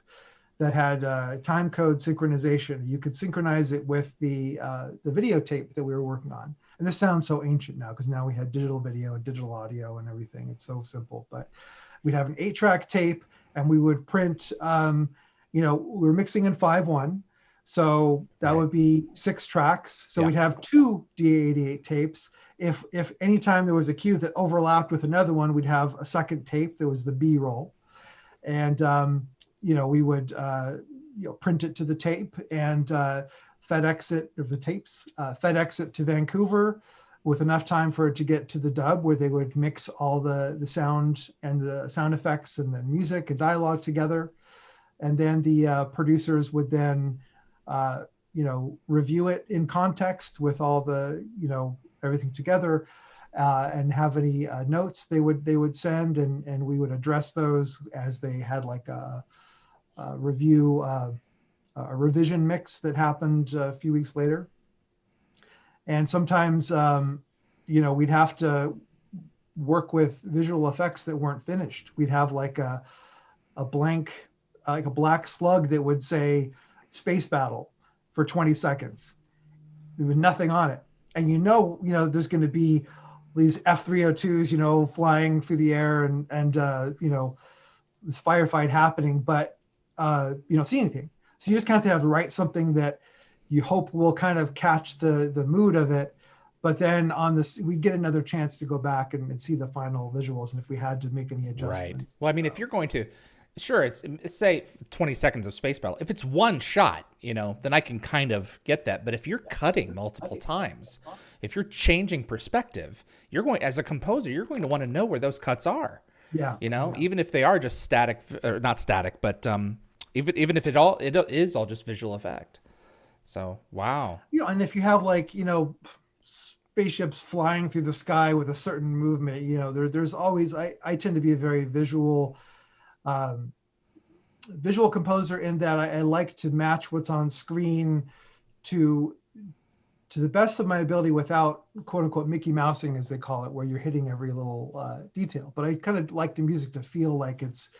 S2: that had timecode synchronization. You could synchronize it with the videotape that we were working on. And this sounds so ancient now, because now we had digital video and digital audio and everything. It's so simple. But we'd have an 8-track tape, and we would print. We were mixing in 5/1. So that would be 6 tracks. So we'd have 2 DA88 tapes. If anytime there was a cue that overlapped with another one, we'd have a second tape that was the B-roll. And, we would, print it to the tape and FedEx it, of the tapes, FedEx it to Vancouver with enough time for it to get to the dub, where they would mix all the sound and the sound effects and the music and dialogue together. And then the producers would then review it in context with all the, everything together, and have any notes they would send, and we would address those as they had like a review, a revision mix that happened a few weeks later. And sometimes, we'd have to work with visual effects that weren't finished. We'd have like a blank, like a black slug that would say space battle for 20 seconds. There was nothing on it. And there's going to be these F-302s, flying through the air and this firefight happening, but you don't see anything. So you just kind of have to write something that you hope will kind of catch the mood of it. But then on this, we get another chance to go back and see the final visuals, and if we had to make any adjustments.
S1: Right. Well, I mean, if you're going to sure, it's say 20 seconds of space battle. If it's one shot, then I can kind of get that. But if you're cutting multiple times, if you're changing perspective, as a composer, you're going to want to know where those cuts are.
S2: Yeah.
S1: Even if they are just static, or not static, but even if it is all just visual effect. So, wow.
S2: And if you have spaceships flying through the sky with a certain movement, there's always, I tend to be a very visual composer in that I like to match what's on screen to the best of my ability without quote unquote Mickey Mousing, as they call it, where you're hitting every little detail. But I kind of like the music to feel like it's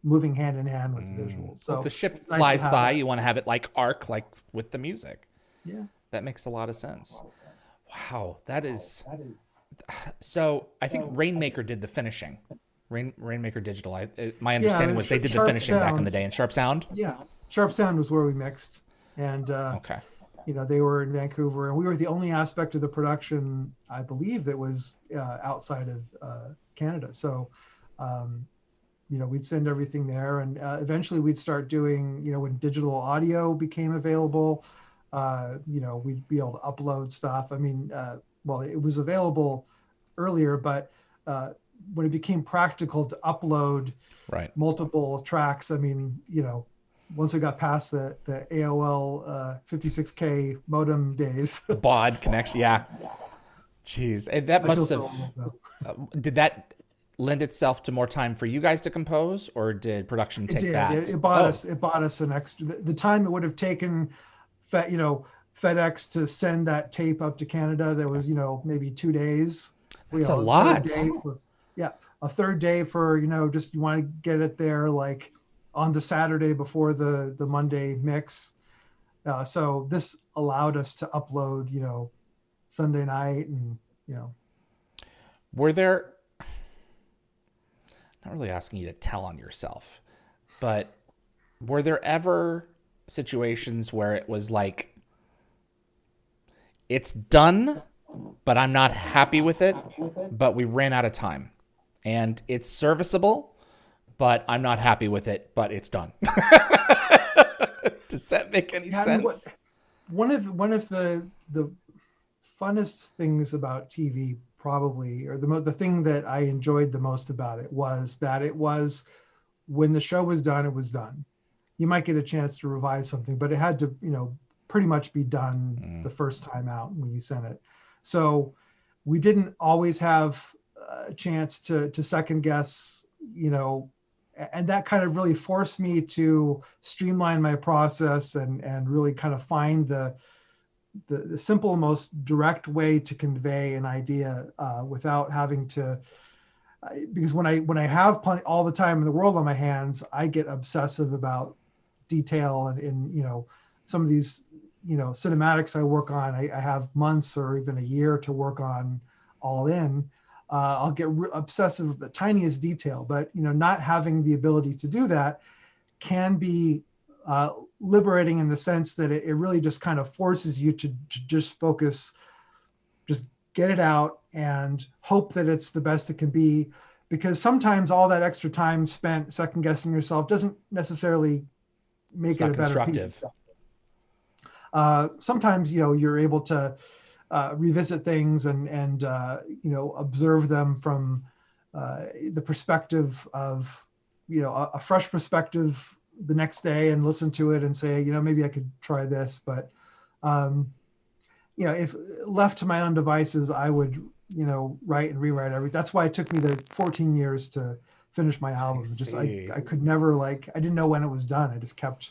S2: moving hand in hand with the visuals. So
S1: if the ship flies by, you want to have it arc with the music.
S2: Yeah.
S1: That makes a lot of sense. Wow. That is. So I think Rainmaker did the finishing. Rainmaker Digital. My understanding was they did the finishing back in the day. And Sharp Sound?
S2: Yeah. Sharp Sound was where we mixed. And
S1: okay.
S2: They were in Vancouver, and we were the only aspect of the production, I believe, that was outside of Canada. So, we'd send everything there, and eventually we'd start doing, when digital audio became available, we'd be able to upload stuff. I mean, it was available earlier, but when it became practical to upload multiple tracks, I mean, once we got past the AOL 56K modem days.
S1: Baud connection, yeah. Jeez, and that must have... did that lend itself to more time for you guys to compose, or did production take that?
S2: It bought us an extra... The time it would have taken, FedEx to send that tape up to Canada, there was, maybe 2 days.
S1: That's a lot.
S2: A third day for, just you want to get it there, on the Saturday before the Monday mix. So this allowed us to upload, Sunday night and,
S1: Were there, not really asking you to tell on yourself, but were there ever situations where it was it's done, but I'm not happy with it, but we ran out of time and it's serviceable, but I'm not happy with it, but it's done. Does that make any sense?
S2: One of the funnest things about TV, probably, or the thing that I enjoyed the most about it was that it was, when the show was done, it was done. You might get a chance to revise something, but it had to, pretty much be done the first time out when you sent it. So we didn't always have a chance to second guess, and that kind of really forced me to streamline my process and really kind of find the simple, most direct way to convey an idea without having to, because when I have all the time in the world on my hands, I get obsessive about detail and some of these, cinematics I work on, I have months or even a year to work on all in. I'll get obsessive with the tiniest detail, but not having the ability to do that can be liberating in the sense that it really just kind of forces you to just focus, just get it out and hope that it's the best it can be, because sometimes all that extra time spent second guessing yourself doesn't necessily make it a better piece. Sometimes you're able to revisit things and observe them from the perspective of a fresh perspective the next day, and listen to it and say, maybe I could try this. But if left to my own devices, I would write and rewrite everything. That's why it took me the 14 years to finish my album. I could never, I didn't know when it was done. I just kept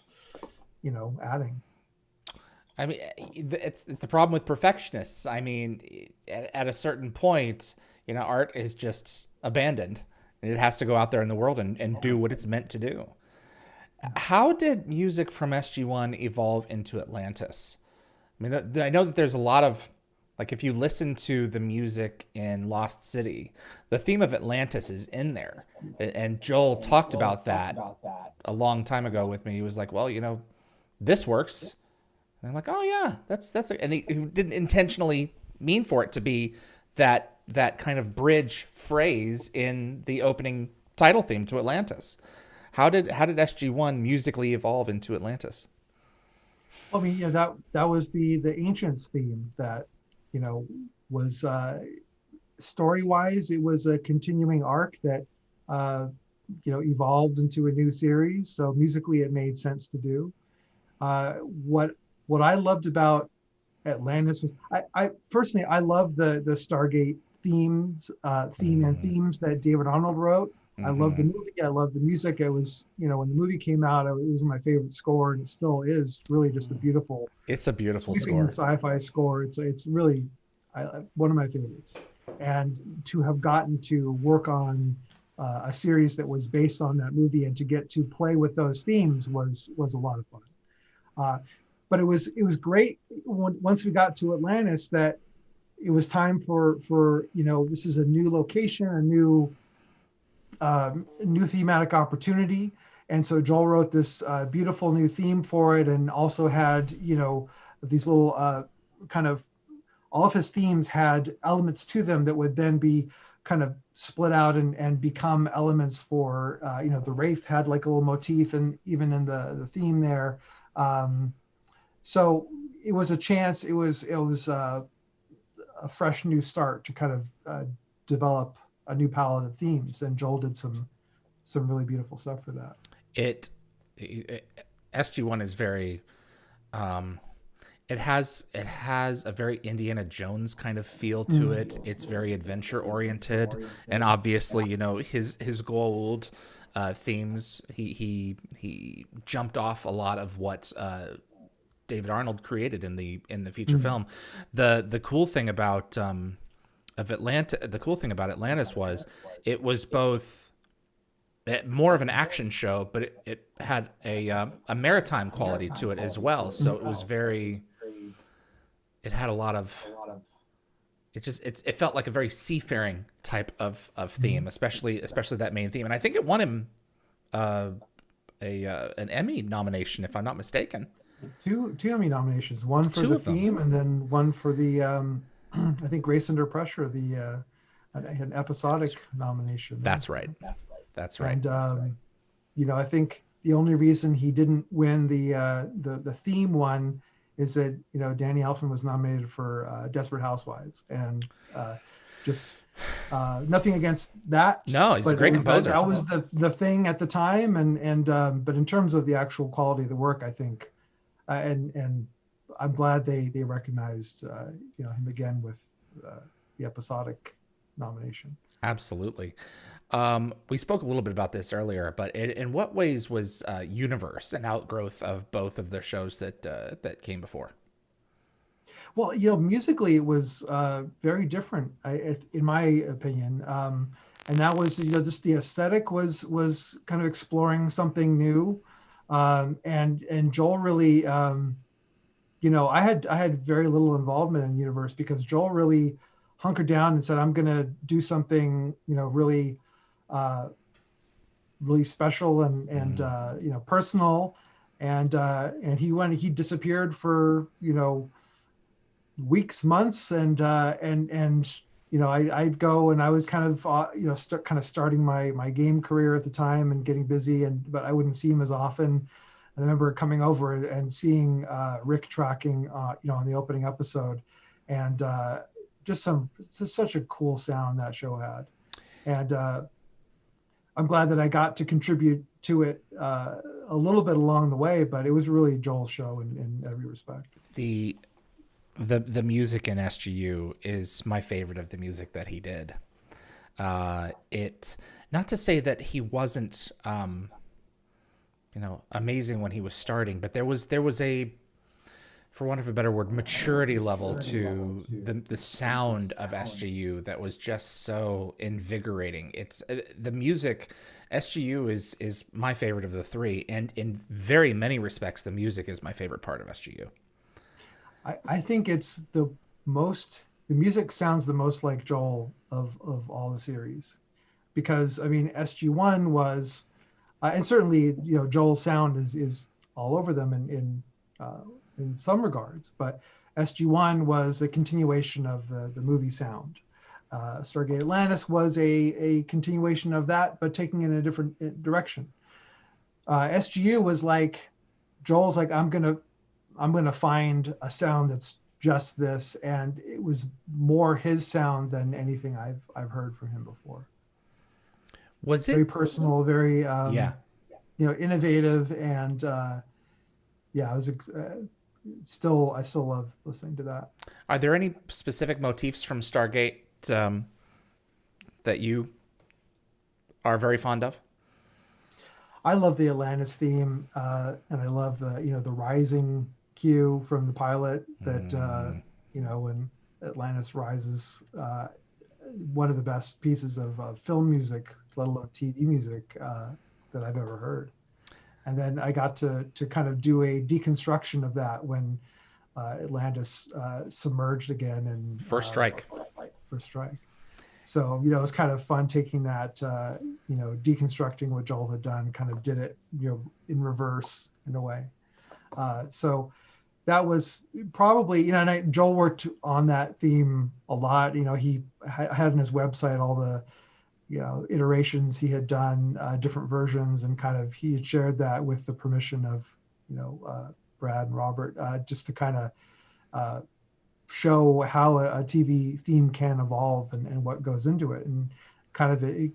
S2: adding.
S1: I mean, it's the problem with perfectionists. I mean, at a certain point, art is just abandoned, and it has to go out there in the world and do what it's meant to do. How did music from SG1 evolve into Atlantis? I mean, I know that there's a lot of, if you listen to the music in Lost City, the theme of Atlantis is in there. And Joel talked about that a long time ago with me. He was like, well, this works. And I'm like, oh yeah, that's and he didn't intentionally mean for it to be that kind of bridge phrase in the opening title theme to Atlantis. How did SG1 musically evolve into Atlantis?
S2: I mean, that was the Ancients theme that, was story-wise, it was a continuing arc that, uh, evolved into a new series. So musically, it made sense to do. Uh, what what I loved about Atlantis was I personally I love the Stargate theme and themes that David Arnold wrote. I love the
S1: Mm-hmm.
S2: movie. I love the music. It was, when the movie came out, it was my favorite score, and it still is really just a beautiful,
S1: It's a beautiful
S2: sweeping
S1: score.
S2: sci-fi score. It's really one of my favorites. And to have gotten to work on a series that was based on that movie and to get to play with those themes was a lot of fun. Uh, but it was great once we got to Atlantis that it was time for this is a new location, a new thematic opportunity. And so Joel wrote this beautiful new theme for it, and also had these little kind of, all of his themes had elements to them that would then be kind of split out and become elements for the Wraith had like a little motif, and even in the theme there. So it was a chance. It was a fresh new start to kind of develop a new palette of themes, and Joel did some really beautiful stuff for that.
S1: SG1 is very it has a very Indiana Jones kind of feel to it. It's very adventure oriented, and obviously, his gold themes. He jumped off a lot of what David Arnold created in the feature film. The cool thing about Atlantis was it was both more of an action show, but it had a maritime quality to it as well. So it was very. It had a lot of. It felt like a very seafaring type of theme, especially that main theme, and I think it won him an Emmy nomination, if I'm not mistaken.
S2: Two Emmy nominations, one for
S1: Two
S2: the
S1: of them.
S2: theme, and then one for the I think Grace Under Pressure, an episodic nomination.
S1: That's right. That's right.
S2: And I think the only reason he didn't win the theme one is that Danny Elfman was nominated for Desperate Housewives, and just nothing against that.
S1: No, he's a
S2: but
S1: great composer.
S2: That was the thing at the time, and but in terms of the actual quality of the work, I think, and I'm glad they recognized him again with the episodic nomination.
S1: Absolutely. We spoke a little bit about this earlier, but in what ways was Universe an outgrowth of both of the shows that came before?
S2: Well, musically it was very different, in my opinion, and that was just the aesthetic was kind of exploring something new, and Joel really, I had very little involvement in Universe because Joel really hunkered down and said, I'm going to do something, really, really special and personal. And he disappeared for, weeks, months. And I'd go, and I was kind of, starting my game career at the time and getting busy, but I wouldn't see him as often. And I remember coming over and seeing Rick tracking, on the opening episode, and such a cool sound that show had. And I'm glad that I got to contribute to it a little bit along the way, but it was really Joel's show in every respect.
S1: The music in SGU is my favorite of the music that he did. It, not to say that he wasn't amazing when he was starting, but there was a, for want of a better word, maturity level to the sound of SGU that was just so invigorating. It's the music. SGU is my favorite of the three, and in very many respects, the music is my favorite part of SGU.
S2: I think it's the music sounds the most like Joel of all the series, because I mean SG1 was, and certainly Joel's sound is all over them in some regards, but SG1 was a continuation of the movie sound. Stargate Atlantis was a continuation of that, but taking it in a different direction. SGU was like, Joel's like, I'm gonna find a sound that's just this, and it was more his sound than anything I've heard from him before.
S1: Was
S2: Very
S1: it?
S2: personal, very
S1: Yeah.
S2: innovative, and yeah, I still love listening to that.
S1: Are there any specific motifs from Stargate that you are very fond of?
S2: I love the Atlantis theme, and I love the rising cue from the pilot that when Atlantis rises. One of the best pieces of film music, let alone TV music, that I've ever heard. And then I got to kind of do a deconstruction of that when Atlantis submerged again and
S1: First Strike.
S2: First Strike. So it was kind of fun taking that, deconstructing what Joel had done, kind of did it, in reverse in a way. So that was probably, and Joel worked on that theme a lot. He had on his website all the, iterations he had done, different versions, and kind of he had shared that with the permission of, Brad and Robert, just to kind of show how a TV theme can evolve and what goes into it, and it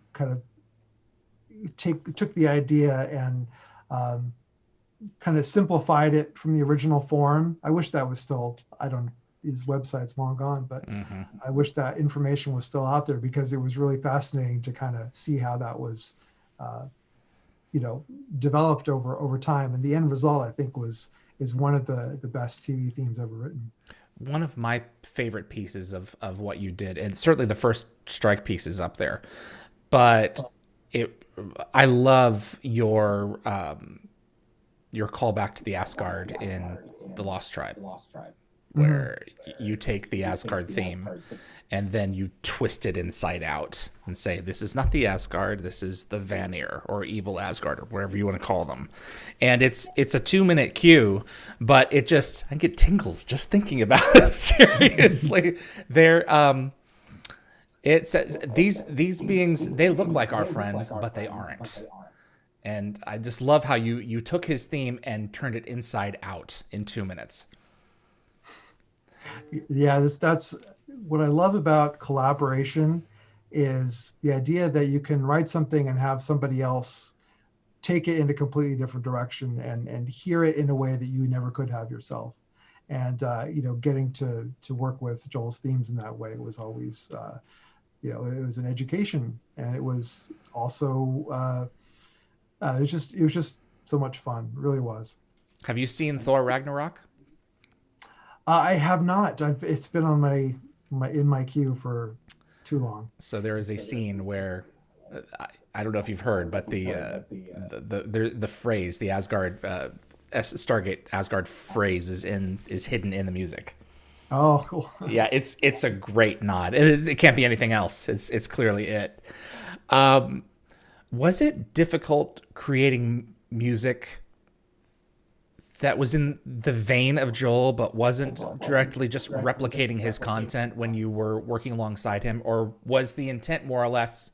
S2: took the idea and kind of simplified it from the original form. I wish that was still, his website's long gone, but I wish that information was still out there, because it was really fascinating to kind of see how that was, developed over time. And the end result, I think, is one of the best TV themes ever written.
S1: One of my favorite pieces of what you did, and certainly the First Strike piece is up there, but I love your callback to the Asgard in The Lost Tribe, where you take the Asgard theme and then you twist it inside out and say, this is not the Asgard, this is the Vanir, or evil Asgard, or whatever you want to call them. And it's a 2-minute cue, but I get tingles just thinking about it. Seriously. It says these beings, they look like our friends, but they aren't. And I just love how you took his theme and turned it inside out in 2 minutes.
S2: Yeah, that's what I love about collaboration, is the idea that you can write something and have somebody else take it in a completely different direction and hear it in a way that you never could have yourself. And getting to work with Joel's themes in that way was always, it was an education, and it was also it was just so much fun. It really was.
S1: Have you seen Thor Ragnarok?
S2: I have not. It's been on my queue for too long.
S1: So there is a scene where I don't know if you've heard, but the phrase, the Asgard Stargate Asgard phrase is hidden in the music.
S2: Oh, cool.
S1: Yeah, it's a great nod. It can't be anything else. It's clearly it. Was it difficult creating music that was in the vein of Joel, but wasn't directly just replicating his content when you were working alongside him? Or was the intent more or less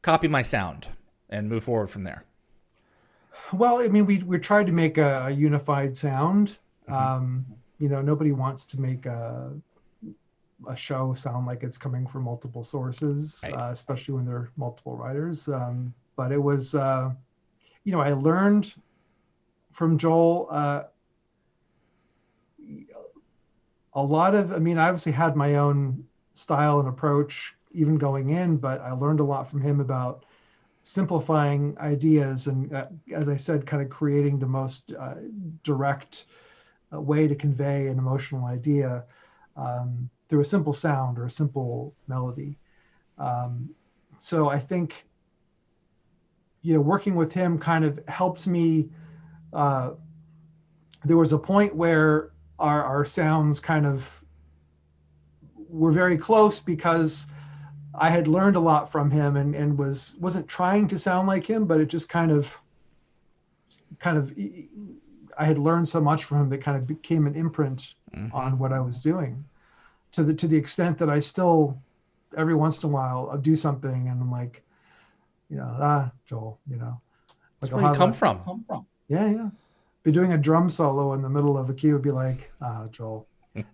S1: copy my sound and move forward from there?
S2: Well, I mean, we tried to make a unified sound. Nobody wants to make a show sound like it's coming from multiple sources, right. Especially when there are multiple writers. But it was, I learned from Joel a lot of, I obviously had my own style and approach even going in, but I learned a lot from him about simplifying ideas and, as I said, kind of creating the most direct way to convey an emotional idea through a simple sound or a simple melody. So I think, working with him kind of helped me. There was a point where our sounds kind of were very close, because I had learned a lot from him and wasn't trying to sound like him, but it just kind of I had learned so much from him that kind of became an imprint on what I was doing, to the extent that I still every once in a while I'll do something and I'm like, Joel,
S1: That's where you come from.
S2: Yeah, yeah. Be doing a drum solo in the middle of a cue, would be like, Joel.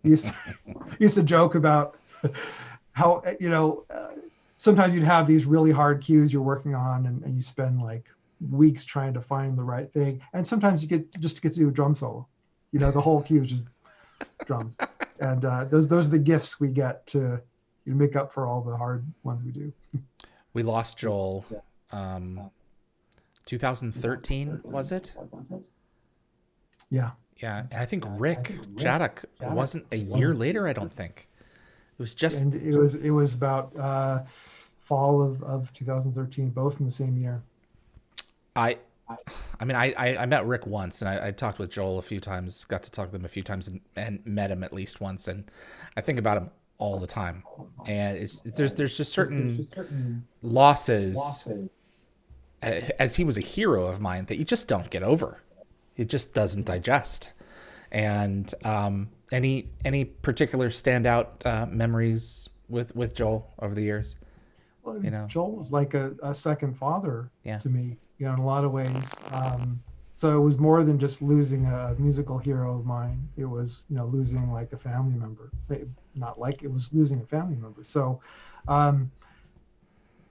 S2: Used to joke about how, sometimes you'd have these really hard cues you're working on, and you spend like weeks trying to find the right thing. And sometimes you get to do a drum solo. The whole cue is just drums. And those are the gifts we get to make up for all the hard ones we do.
S1: We lost Joel 2013, was it?
S2: Yeah.
S1: Yeah, and I think Rick Chaddock wasn't a year later, I don't think. It was just...
S2: And it was about fall of 2013, both in the same year.
S1: I met Rick once, and I talked with Joel a few times, got to talk to them a few times, and met him at least once, and I think about him all the time. And there's just certain losses, as he was a hero of mine, that you just don't get over. It just doesn't digest. And any particular standout memories with Joel over the years?
S2: Well, Joel was like a second father to me, in a lot of ways. So it was more than just losing a musical hero of mine. It was, losing like a family member. Not like it was losing a family member. So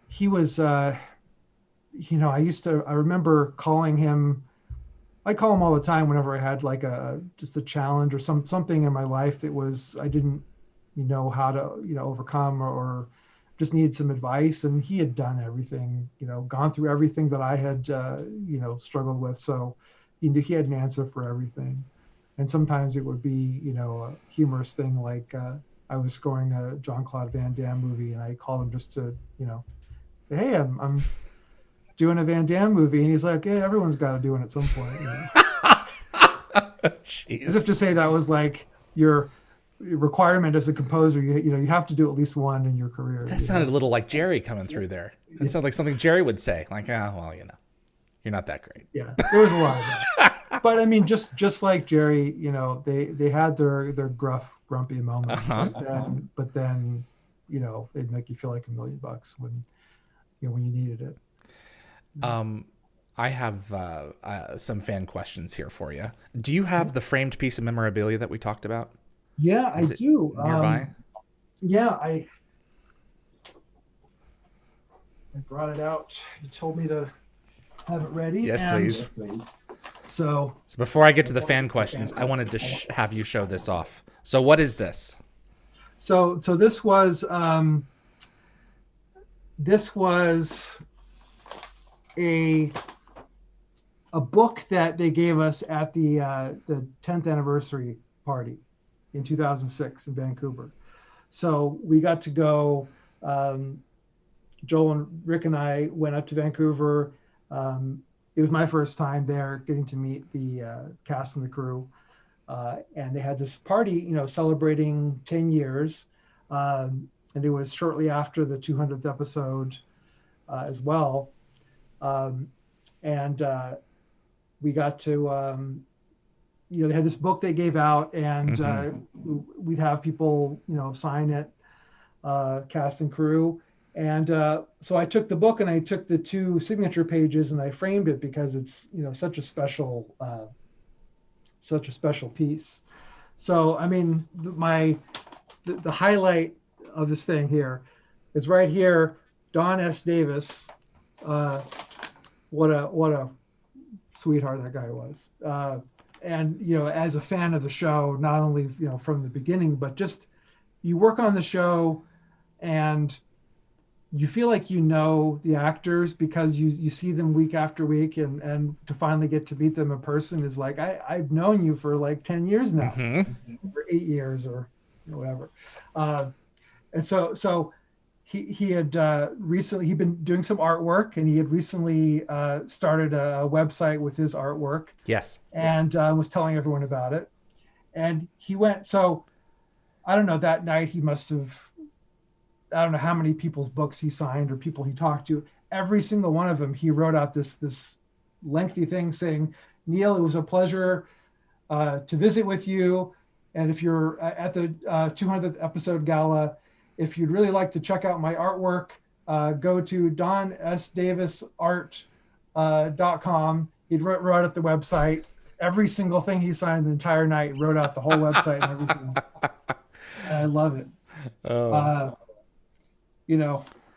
S2: he was, I remember calling him. I call him all the time whenever I had like just a challenge or something in my life that was, I didn't know how to, overcome or just needed some advice. And he had done everything, gone through everything that I had, struggled with. So he had an answer for everything. And sometimes it would be, a humorous thing. Like I was scoring a Jean-Claude Van Damme movie, and I called him just to, say, hey, I'm doing a Van Damme movie. And he's like, yeah, everyone's got to do it at some point. As if to say that was like your requirement as a composer. You have to do at least one in your career.
S1: That sounded a little like Jerry coming through there. That sounded like something Jerry would say. Like, you're not that great.
S2: Yeah, there was a lot of that. But I mean, just like Jerry, they had their gruff, grumpy moments. But then, they'd make you feel like $1 million when you needed it.
S1: I have some fan questions here for you. Do you have the framed piece of memorabilia that we talked about?
S2: Yeah, I do.
S1: Nearby?
S2: Yeah, I brought it out. You told me to have it ready.
S1: Yes, please.
S2: So
S1: before I get to the fan questions, I wanted to have you show this off. So what is this?
S2: So this was a book that they gave us at the 10th anniversary party in 2006 in Vancouver. So we got to go. Joel and Rick and I went up to Vancouver. It was my first time there, getting to meet the cast and the crew. And they had this party, celebrating 10 years. And it was shortly after the 200th episode as well. And we got to, they had this book they gave out, and we'd have people, sign it, cast and crew. And so I took the book and I took the 2 signature pages and I framed it because it's, such a special piece. So, I mean, the highlight of this thing here is right here, Don S. Davis. What a sweetheart that guy was. And, as a fan of the show, not only, from the beginning, but just you work on the show and you feel like the actors because you see them week after week, and to finally get to meet them in person is like, I've known you for like 10 years now, or 8 years or whatever. And so he had recently, he'd been doing some artwork, and he had recently started a website with his artwork.
S1: Yes.
S2: And was telling everyone about it. And he went, so I don't know, that night he must have, I don't know how many people's books he signed or people he talked to. Every single one of them, he wrote out this lengthy thing saying, Neal, it was a pleasure to visit with you. And if you're at the 200th episode gala, if you'd really like to check out my artwork, go to Don S. Davis Art .com. He'd wrote up the website. Every single thing he signed the entire night, wrote out the whole website and everything. And I love it.
S1: Oh,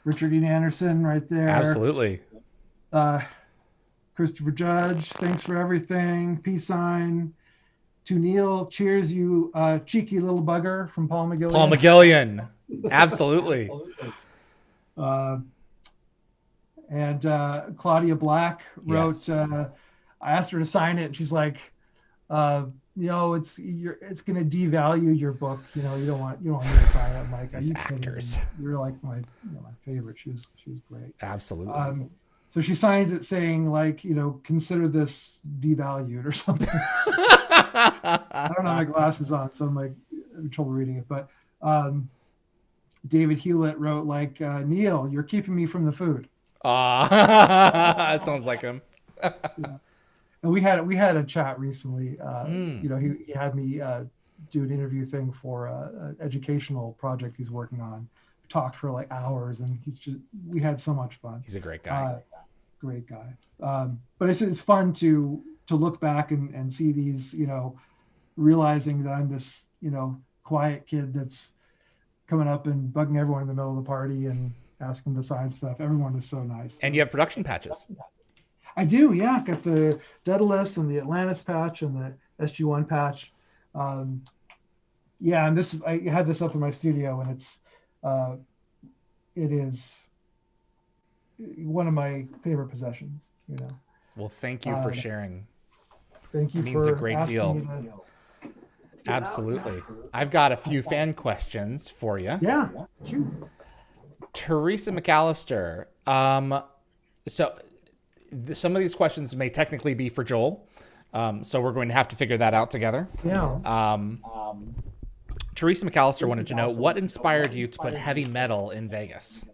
S2: Richard Dean Anderson right there.
S1: absolutely.
S2: Christopher Judge, thanks for everything. Peace sign. To Neal, cheers, you cheeky little bugger from Paul McGillian.
S1: Paul McGillian. Absolutely.
S2: And Claudia Black wrote,
S1: Yes.
S2: I asked her to sign it, and she's like, it's going to devalue your book. You don't want me to sign it. I'm like,
S1: These actors.
S2: You're like my favorite. She was great.
S1: Absolutely.
S2: So she signs it saying like, consider this devalued or something. I don't have my glasses on, so I'm like having trouble reading it. But David Hewlett wrote like, Neal, you're keeping me from the food.
S1: That sounds like him.
S2: Yeah. And we had a chat recently. He had me do an interview thing for an educational project he's working on. We talked for like hours, and we had so much fun.
S1: He's a great guy.
S2: Great guy. But it's fun to look back and see these, realizing that I'm this, quiet kid that's coming up and bugging everyone in the middle of the party and asking to sign stuff. Everyone is so nice.
S1: And you have production patches.
S2: I do, yeah. Got the Daedalus and the Atlantis patch and the SG1 patch. And I had this up in my studio, and it is one of my favorite possessions.
S1: Well, thank you for sharing.
S2: Thank you.
S1: It means
S2: for
S1: a great deal. Absolutely. I've got a few fan questions for you.
S2: Yeah, shoot.
S1: Teresa McAllister. So some of these questions may technically be for Joel. So we're going to have to figure that out together.
S2: Yeah.
S1: Teresa McAllister wanted to know, what inspired you to put heavy metal in Vegas?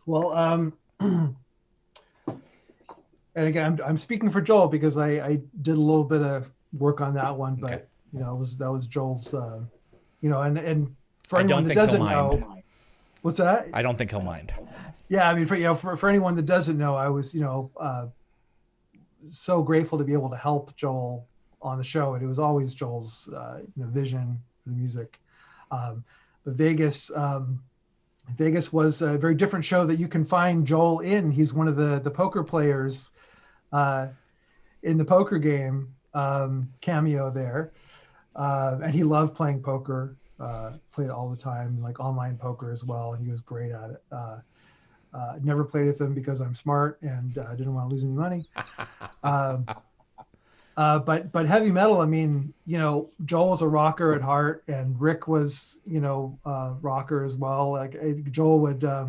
S2: Well, and again, I'm speaking for Joel because I did a little bit of work on that one, but
S1: Okay.
S2: that was Joel's, and for
S1: I
S2: anyone
S1: don't
S2: that
S1: think he'll
S2: doesn't
S1: mind.
S2: know, what's that?
S1: I don't think he'll mind.
S2: Yeah, I mean, for anyone that doesn't know, I was, so grateful to be able to help Joel on the show, and it was always Joel's, vision for the music. But Vegas was a very different show that you can find Joel in. He's one of the poker players in the poker game, cameo there, and he loved playing poker. Played all the time, like online poker as well. He was great at it. Never played with him because I'm smart and didn't want to lose any money. But heavy metal, I mean, Joel was a rocker at heart, and Rick was, a rocker as well. Like Joel would, I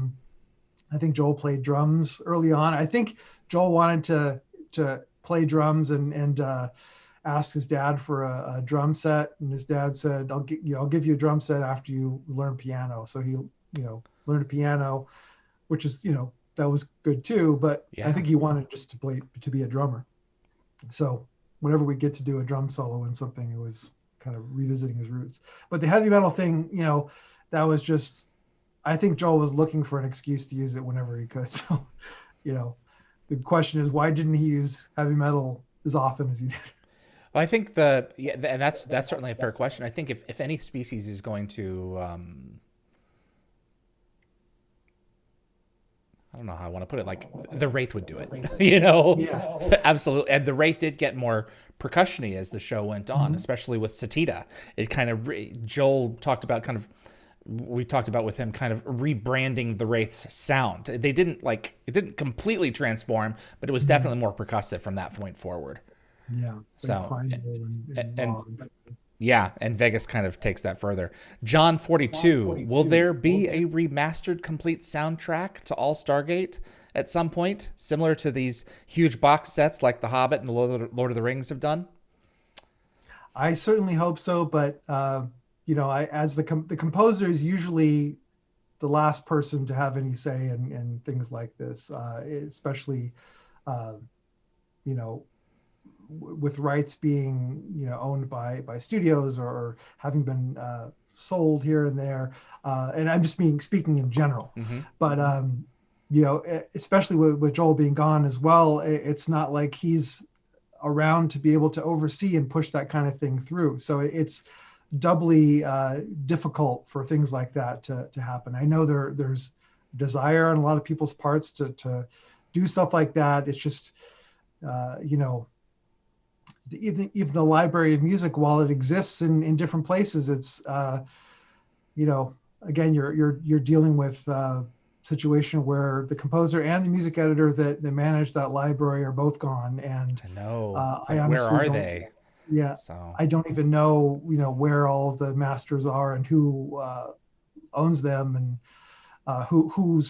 S2: think Joel played drums early on. I think Joel wanted to play drums and asked his dad for a drum set, and his dad said, I'll give you a drum set after you learn piano. So he, learned piano, which is, that was good too, but
S1: Yeah.
S2: I think he wanted just to be a drummer. So whenever we get to do a drum solo in something, it was kind of revisiting his roots. But the heavy metal thing, that was just, I think Joel was looking for an excuse to use it whenever he could. So, the question is, why didn't he use heavy metal as often as he did?
S1: Well, I think and that's certainly a fair question. I think if any species is going to, I don't know how I want to put it, like the Wraith would do it,
S2: Yeah.
S1: Absolutely. And the Wraith did get more percussion-y as the show went on, especially with Satita. It kind of, Joel talked about we talked about with him kind of rebranding the Wraith's sound. It didn't completely transform, but it was definitely more percussive from that point forward.
S2: Yeah.
S1: So,
S2: and
S1: yeah, and Vegas kind of takes that further. John 42, will there be a remastered complete soundtrack to all Stargate at some point, similar to these huge box sets like The Hobbit and the Lord of the Rings have done?
S2: I certainly hope so, but as the composer is usually the last person to have any say in things like this, especially with rights being owned by studios or having been sold here and there, and I'm just speaking in general.
S1: Mm-hmm.
S2: But especially with Joel being gone as well, it's not like he's around to be able to oversee and push that kind of thing through. So it's doubly difficult for things like that to happen. I know there's desire on a lot of people's parts to do stuff like that. It's just, even the library of music, while it exists in different places, it's, again, you're dealing with situation where the composer and the music editor that manage that library are both gone, and
S1: I know.
S2: I honestly
S1: where are
S2: don't,
S1: they?
S2: yeah,
S1: So
S2: I don't even know where all of the masters are and who owns them, and who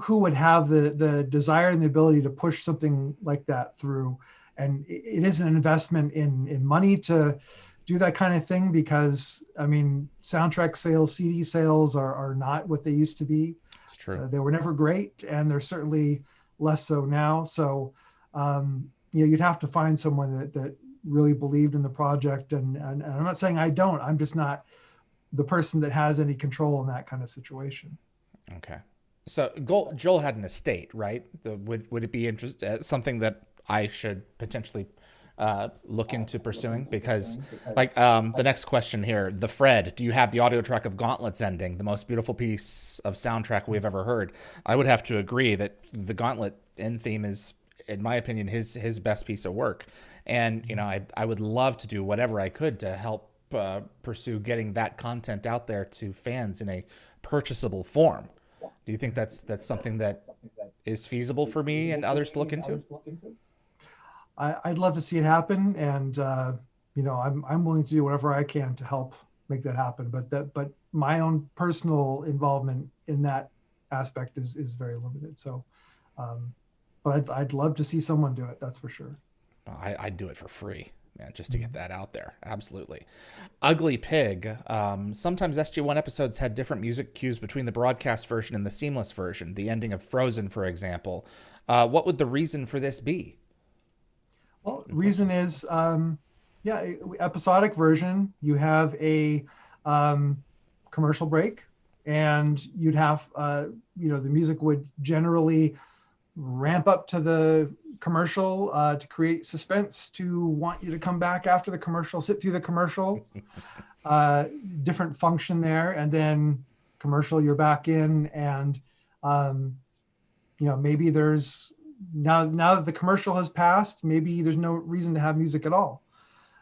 S2: would have the desire and the ability to push something like that through. And it is an investment in money to do that kind of thing, because I mean, soundtrack sales, CD sales are not what they used to be.
S1: it's true.
S2: They were never great, and they're certainly less so now. So you'd have to find someone that really believed in the project. And I'm not saying I don't. I'm just not the person that has any control in that kind of situation.
S1: Okay. So Joel had an estate, right? Would it be something that I should potentially look into pursuing? Because the next question here, the Fred, do you have the audio track of Gauntlet's ending, the most beautiful piece of soundtrack we've ever heard? I would have to agree that the Gauntlet end theme is, in my opinion, his best piece of work. And, I would love to do whatever I could to help pursue getting that content out there to fans in a purchasable form. Do you think that's something that is feasible for me and others to look into?
S2: I'd love to see it happen, and I'm willing to do whatever I can to help make that happen. But my own personal involvement in that aspect is very limited. So, but I'd love to see someone do it. That's for sure.
S1: I'd do it for free, man, just to get that out there. Absolutely. Ugly Pig. Sometimes SG1 episodes had different music cues between the broadcast version and the seamless version. The ending of Frozen, for example. What would the reason for this be?
S2: Well, reason is, episodic version, you have a commercial break, and you'd have, the music would generally ramp up to the commercial to create suspense, to want you to come back after the commercial, sit through the commercial, different function there, and then commercial, you're back in, and maybe there's now that the commercial has passed, maybe there's no reason to have music at all.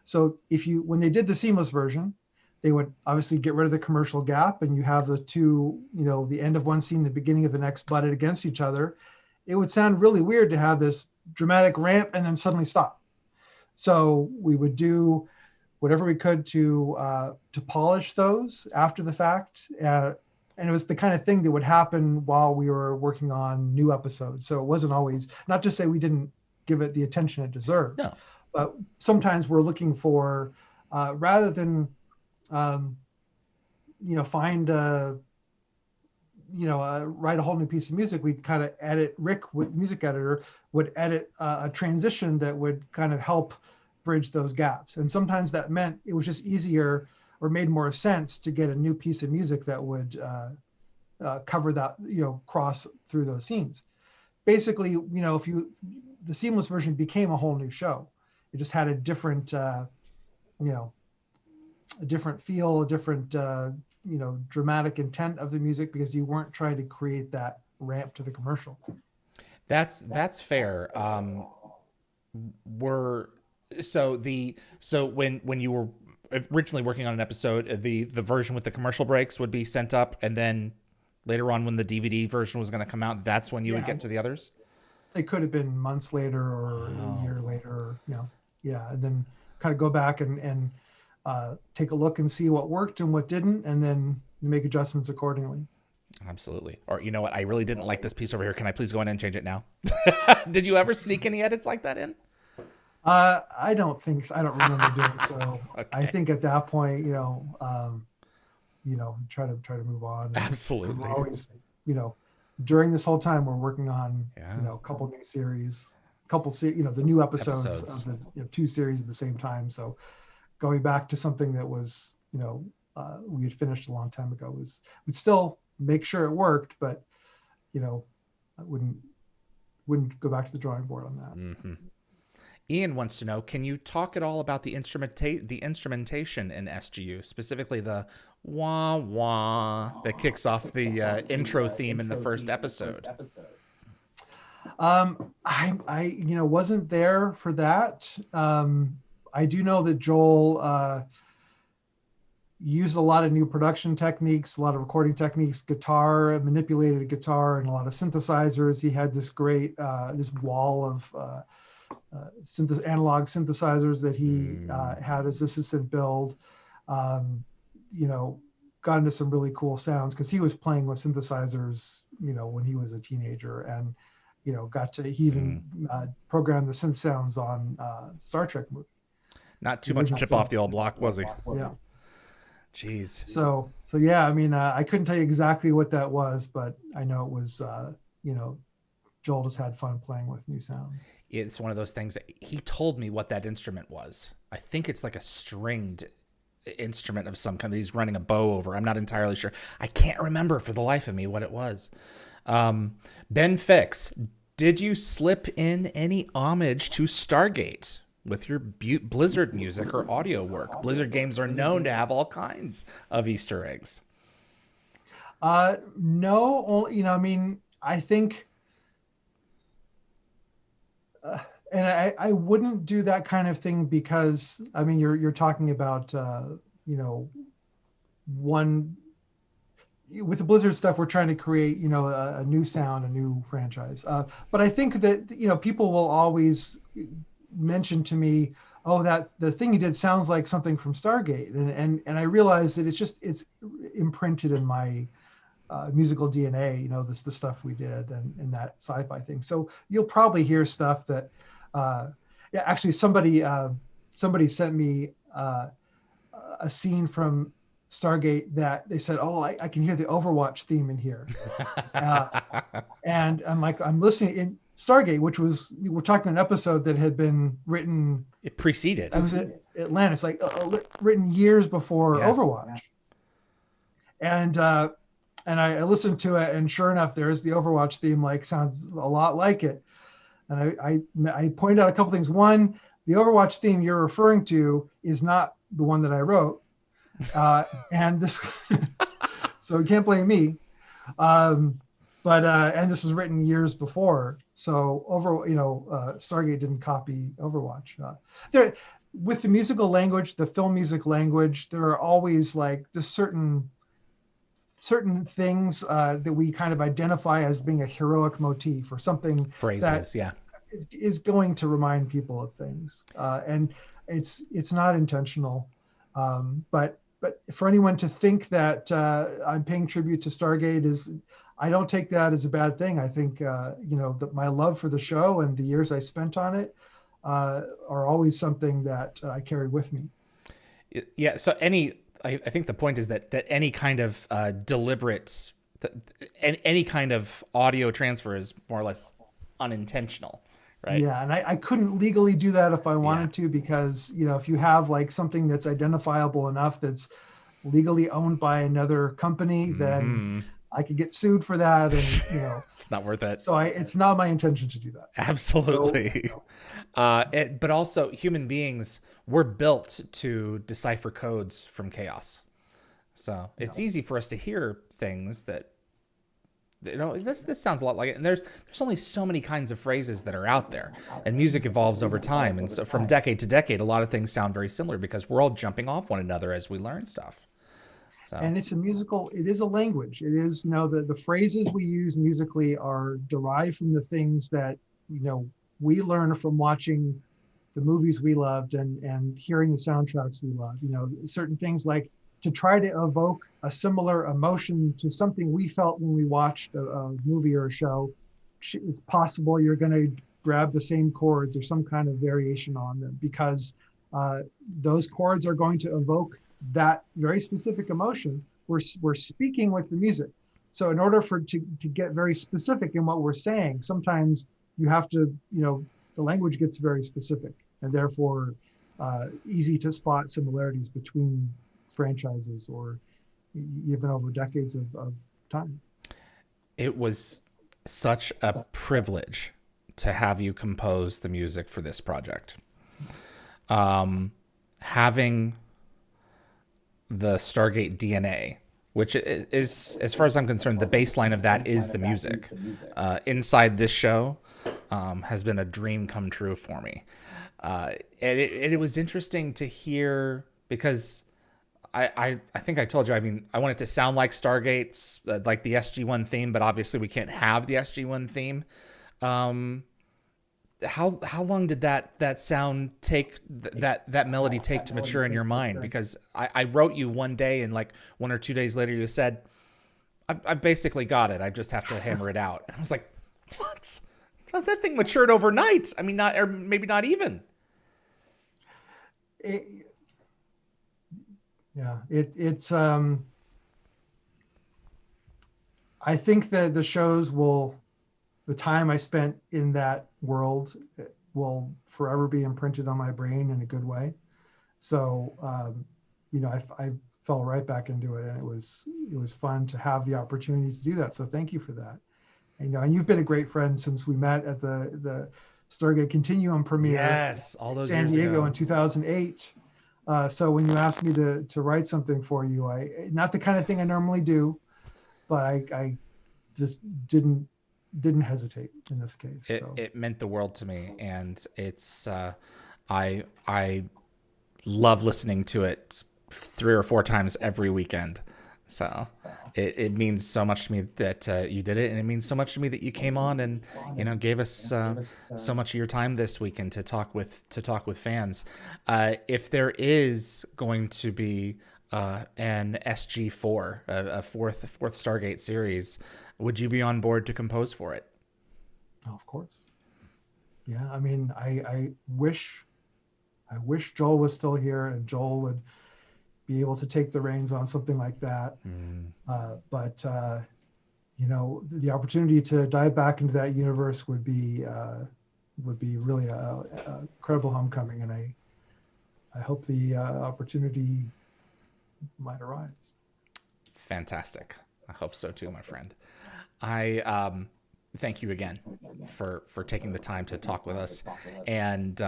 S2: So when they did the seamless version, they would obviously get rid of the commercial gap, and you have the two, the end of one scene, the beginning of the next butted against each other. It would sound really weird to have this dramatic ramp and then suddenly stop. So we would do whatever we could to polish those after the fact. And it was the kind of thing that would happen while we were working on new episodes. So it wasn't always, not to say we didn't give it the attention it deserved,
S1: No.
S2: but sometimes we're looking for, rather than, find write a whole new piece of music, we'd kind of edit. Rick, with music editor, would edit a transition that would kind of help bridge those gaps. And sometimes that meant it was just easier or made more sense to get a new piece of music that would cover that, cross through those scenes. Basically, the seamless version became a whole new show. It just had a different, a different feel, a different, dramatic intent of the music, because you weren't trying to create that ramp to the commercial.
S1: That's fair. So when you were originally working on an episode, the version with the commercial breaks would be sent up, and then later on, when the DVD version was going to come out, that's when you would get to the others?
S2: It could have been months later or a year later, and then kind of go back and take a look and see what worked and what didn't, and then make adjustments accordingly.
S1: Absolutely. Or, you know what, I really didn't like this piece over here. Can I please go in and change it now? Did you ever sneak any edits like that in?
S2: I don't think so. I don't remember doing so.
S1: Okay.
S2: I think at that point, try to move on.
S1: Absolutely.
S2: We're always, during this whole time, we're working on, a couple new series, the new episodes. Of the two series at the same time. So going back to something that was, we had finished a long time ago, we'd still make sure it worked, but, I wouldn't go back to the drawing board on that.
S1: Mm-hmm. Ian wants to know, can you talk at all about the instrumentation in SGU, specifically the wah wah that kicks off the intro theme in the first episode?
S2: I wasn't there for that. I do know that Joel used a lot of new production techniques, a lot of recording techniques, manipulated guitar, and a lot of synthesizers. He had this great this wall of analog synthesizers that he had as assistant build. Got into some really cool sounds because he was playing with synthesizers, when he was a teenager, and he even programmed the synth sounds on Star Trek movie.
S1: Not too much chip off the old block, was he?
S2: Yeah.
S1: Jeez.
S2: So yeah, I mean, I couldn't tell you exactly what that was, but I know it was, Joel just had fun playing with new sounds.
S1: It's one of those things that he told me what that instrument was. I think it's like a stringed instrument of some kind that he's running a bow over. I'm not entirely sure. I can't remember for the life of me what it was. Ben Fix, did you slip in any homage to Stargate with your Blizzard music or audio work? Blizzard games are known to have all kinds of Easter eggs.
S2: No, I mean, I think, and I wouldn't do that kind of thing because, I mean, you're talking about, with the Blizzard stuff, we're trying to create, a new sound, a new franchise. But I think that, people will always mention to me, oh, that the thing you did sounds like something from Stargate. And I realize that it's imprinted in my musical DNA, the stuff we did and that sci-fi thing. So you'll probably hear stuff that, actually somebody sent me a scene from Stargate that they said, oh, I can hear the Overwatch theme in here. And I'm like, I'm listening in Stargate, which we're talking an episode that had been written.
S1: It preceded.
S2: I was at Atlantis, written years before Overwatch. And I listened to it, and sure enough, there's the Overwatch theme, sounds a lot like it. And I pointed out a couple things. One, the Overwatch theme you're referring to is not the one that I wrote. And this, so you can't blame me. And this was written years before. So Stargate didn't copy Overwatch. With the musical language, the film music language, there are always just certain things that we kind of identify as being a heroic motif or something.
S1: Phrases,
S2: is going to remind people of things, and it's not intentional. But for anyone to think that I'm paying tribute to Stargate I don't take that as a bad thing. I think that my love for the show and the years I spent on it are always something that I carried with me.
S1: Yeah. So I think the point is that any kind of deliberate, any kind of audio transfer is more or less unintentional, right?
S2: Yeah, and I couldn't legally do that if I wanted to, because if you have something that's identifiable enough that's legally owned by another company, then I could get sued for that, and
S1: it's not worth it.
S2: So it's not my intention to do that.
S1: Absolutely. So, but also, human beings were built to decipher codes from chaos. So it's easy for us to hear things that, this sounds a lot like it. And there's only so many kinds of phrases that are out there, and music evolves over time. And so from decade to decade, a lot of things sound very similar because we're all jumping off one another as we learn stuff. So.
S2: And it is a language. It is, the phrases we use musically are derived from the things that, we learn from watching the movies we loved and hearing the soundtracks we loved. Certain things like to try to evoke a similar emotion to something we felt when we watched a movie or a show. It's possible you're going to grab the same chords or some kind of variation on them because those chords are going to evoke that very specific emotion. We're speaking with the music. So in order to get very specific in what we're saying, sometimes you have to, the language gets very specific, and therefore easy to spot similarities between franchises or even over decades of time.
S1: It was such a privilege to have you compose the music for this project. Having the Stargate DNA, which is, as far as I'm concerned, the baseline of that is the music. Inside this show has been a dream come true for me. And it was interesting to hear, because I think I told you, I mean, I want it to sound like Stargate's, like the SG-1 theme, but obviously we can't have the SG-1 theme. How long did that sound take, that melody take to mature in your mind? Because I wrote you one day, and like 1 or 2 days later you said, I've basically got it. I just have to hammer it out. And I was like, what? That thing matured overnight. I mean, not, or maybe not even.
S2: It's I think that the shows the time I spent in that world will forever be imprinted on my brain in a good way. So, I fell right back into it, and it was fun to have the opportunity to do that. So thank you for that. And you've been a great friend since we met at the Stargate Continuum premiere.
S1: Yes, all those
S2: San
S1: years
S2: Diego
S1: ago
S2: in 2008. So when you asked me to write something for you, not the kind of thing I normally do, but I just didn't hesitate in this case.
S1: It meant the world to me, and it's I love listening to it 3 or 4 times every weekend. So it means so much to me that you did it, and it means so much to me that you came on and gave us so much of your time this weekend to talk with fans. If there is going to be an SG4, a fourth Stargate series, would you be on board to compose for it?
S2: Oh, of course. Yeah, I mean, I wish Joel was still here and Joel would be able to take the reins on something like that. But the opportunity to dive back into that universe would be really a incredible homecoming, and I hope the opportunity might arise.
S1: Fantastic. I hope so too, my friend. I thank you again for taking the time to talk with us, and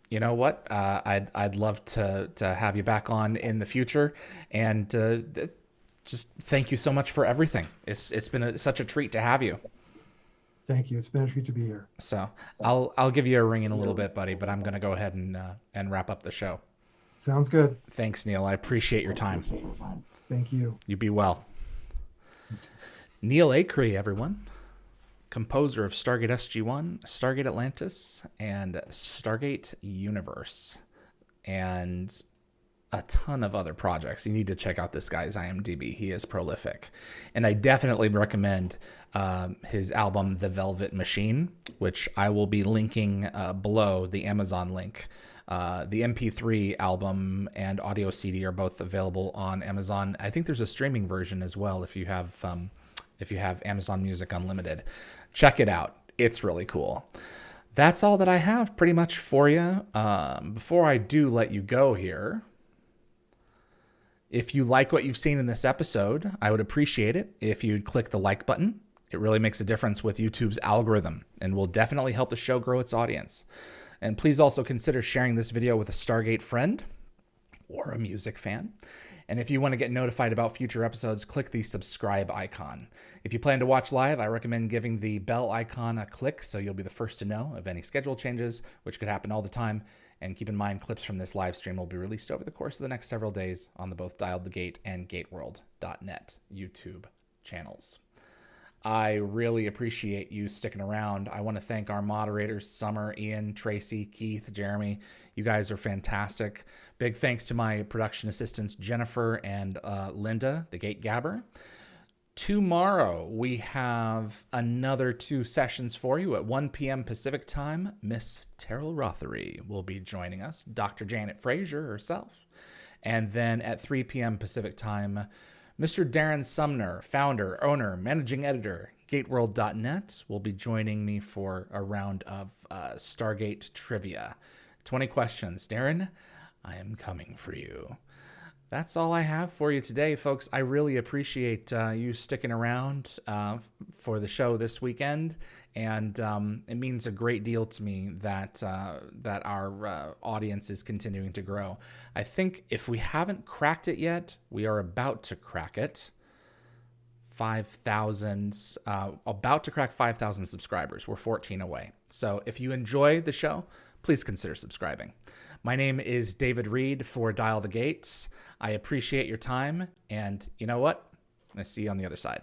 S1: you know what? I'd love to have you back on in the future, and just thank you so much for everything. It's been such a treat to have you.
S2: Thank you. It's been a treat to be here.
S1: So I'll give you a ring in a little bit, buddy, but I'm gonna go ahead and wrap up the show.
S2: Sounds good.
S1: Thanks, Neal. I appreciate your time.
S2: Thank you.
S1: You be well. Neal Acree, everyone. Composer of Stargate SG-1, Stargate Atlantis, and Stargate Universe, and a ton of other projects. You need to check out this guy's IMDb. He is prolific. And I definitely recommend his album, The Velvet Machine, which I will be linking below, the Amazon link. The MP3 album and audio CD are both available on Amazon. I think there's a streaming version as well if you have Amazon Music Unlimited. Check it out. It's really cool. That's all that I have pretty much for you. Before I do let you go here, if you like what you've seen in this episode, I would appreciate it if you'd click the like button. It really makes a difference with YouTube's algorithm and will definitely help the show grow its audience. And please also consider sharing this video with a Stargate friend or a music fan. And if you want to get notified about future episodes, click the subscribe icon. If you plan to watch live, I recommend giving the bell icon a click so you'll be the first to know of any schedule changes, which could happen all the time. And keep in mind, clips from this live stream will be released over the course of the next several days on the both Dialed the Gate and GateWorld.net YouTube channels. I really appreciate you sticking around. I want to thank our moderators, Summer, Ian, Tracy, Keith, Jeremy. You guys are fantastic. Big thanks to my production assistants, Jennifer and Linda, the Gate Gabber. Tomorrow, we have another 2 sessions for you at 1 p.m. Pacific time. Miss Terrell Rothery will be joining us, Dr. Janet Frazier herself. And then at 3 p.m. Pacific time, Mr. Darren Sumner, founder, owner, managing editor, GateWorld.net, will be joining me for a round of Stargate trivia. 20 questions. Darren, I am coming for you. That's all I have for you today, folks. I really appreciate you sticking around for the show this weekend, and it means a great deal to me that our audience is continuing to grow. I think if we haven't cracked it yet, we are about to crack it. 5,000, about to crack 5,000 subscribers. We're 14 away. So if you enjoy the show, please consider subscribing. My name is David Reed for Dial the Gates. I appreciate your time, and you know what? I'm going to see you on the other side.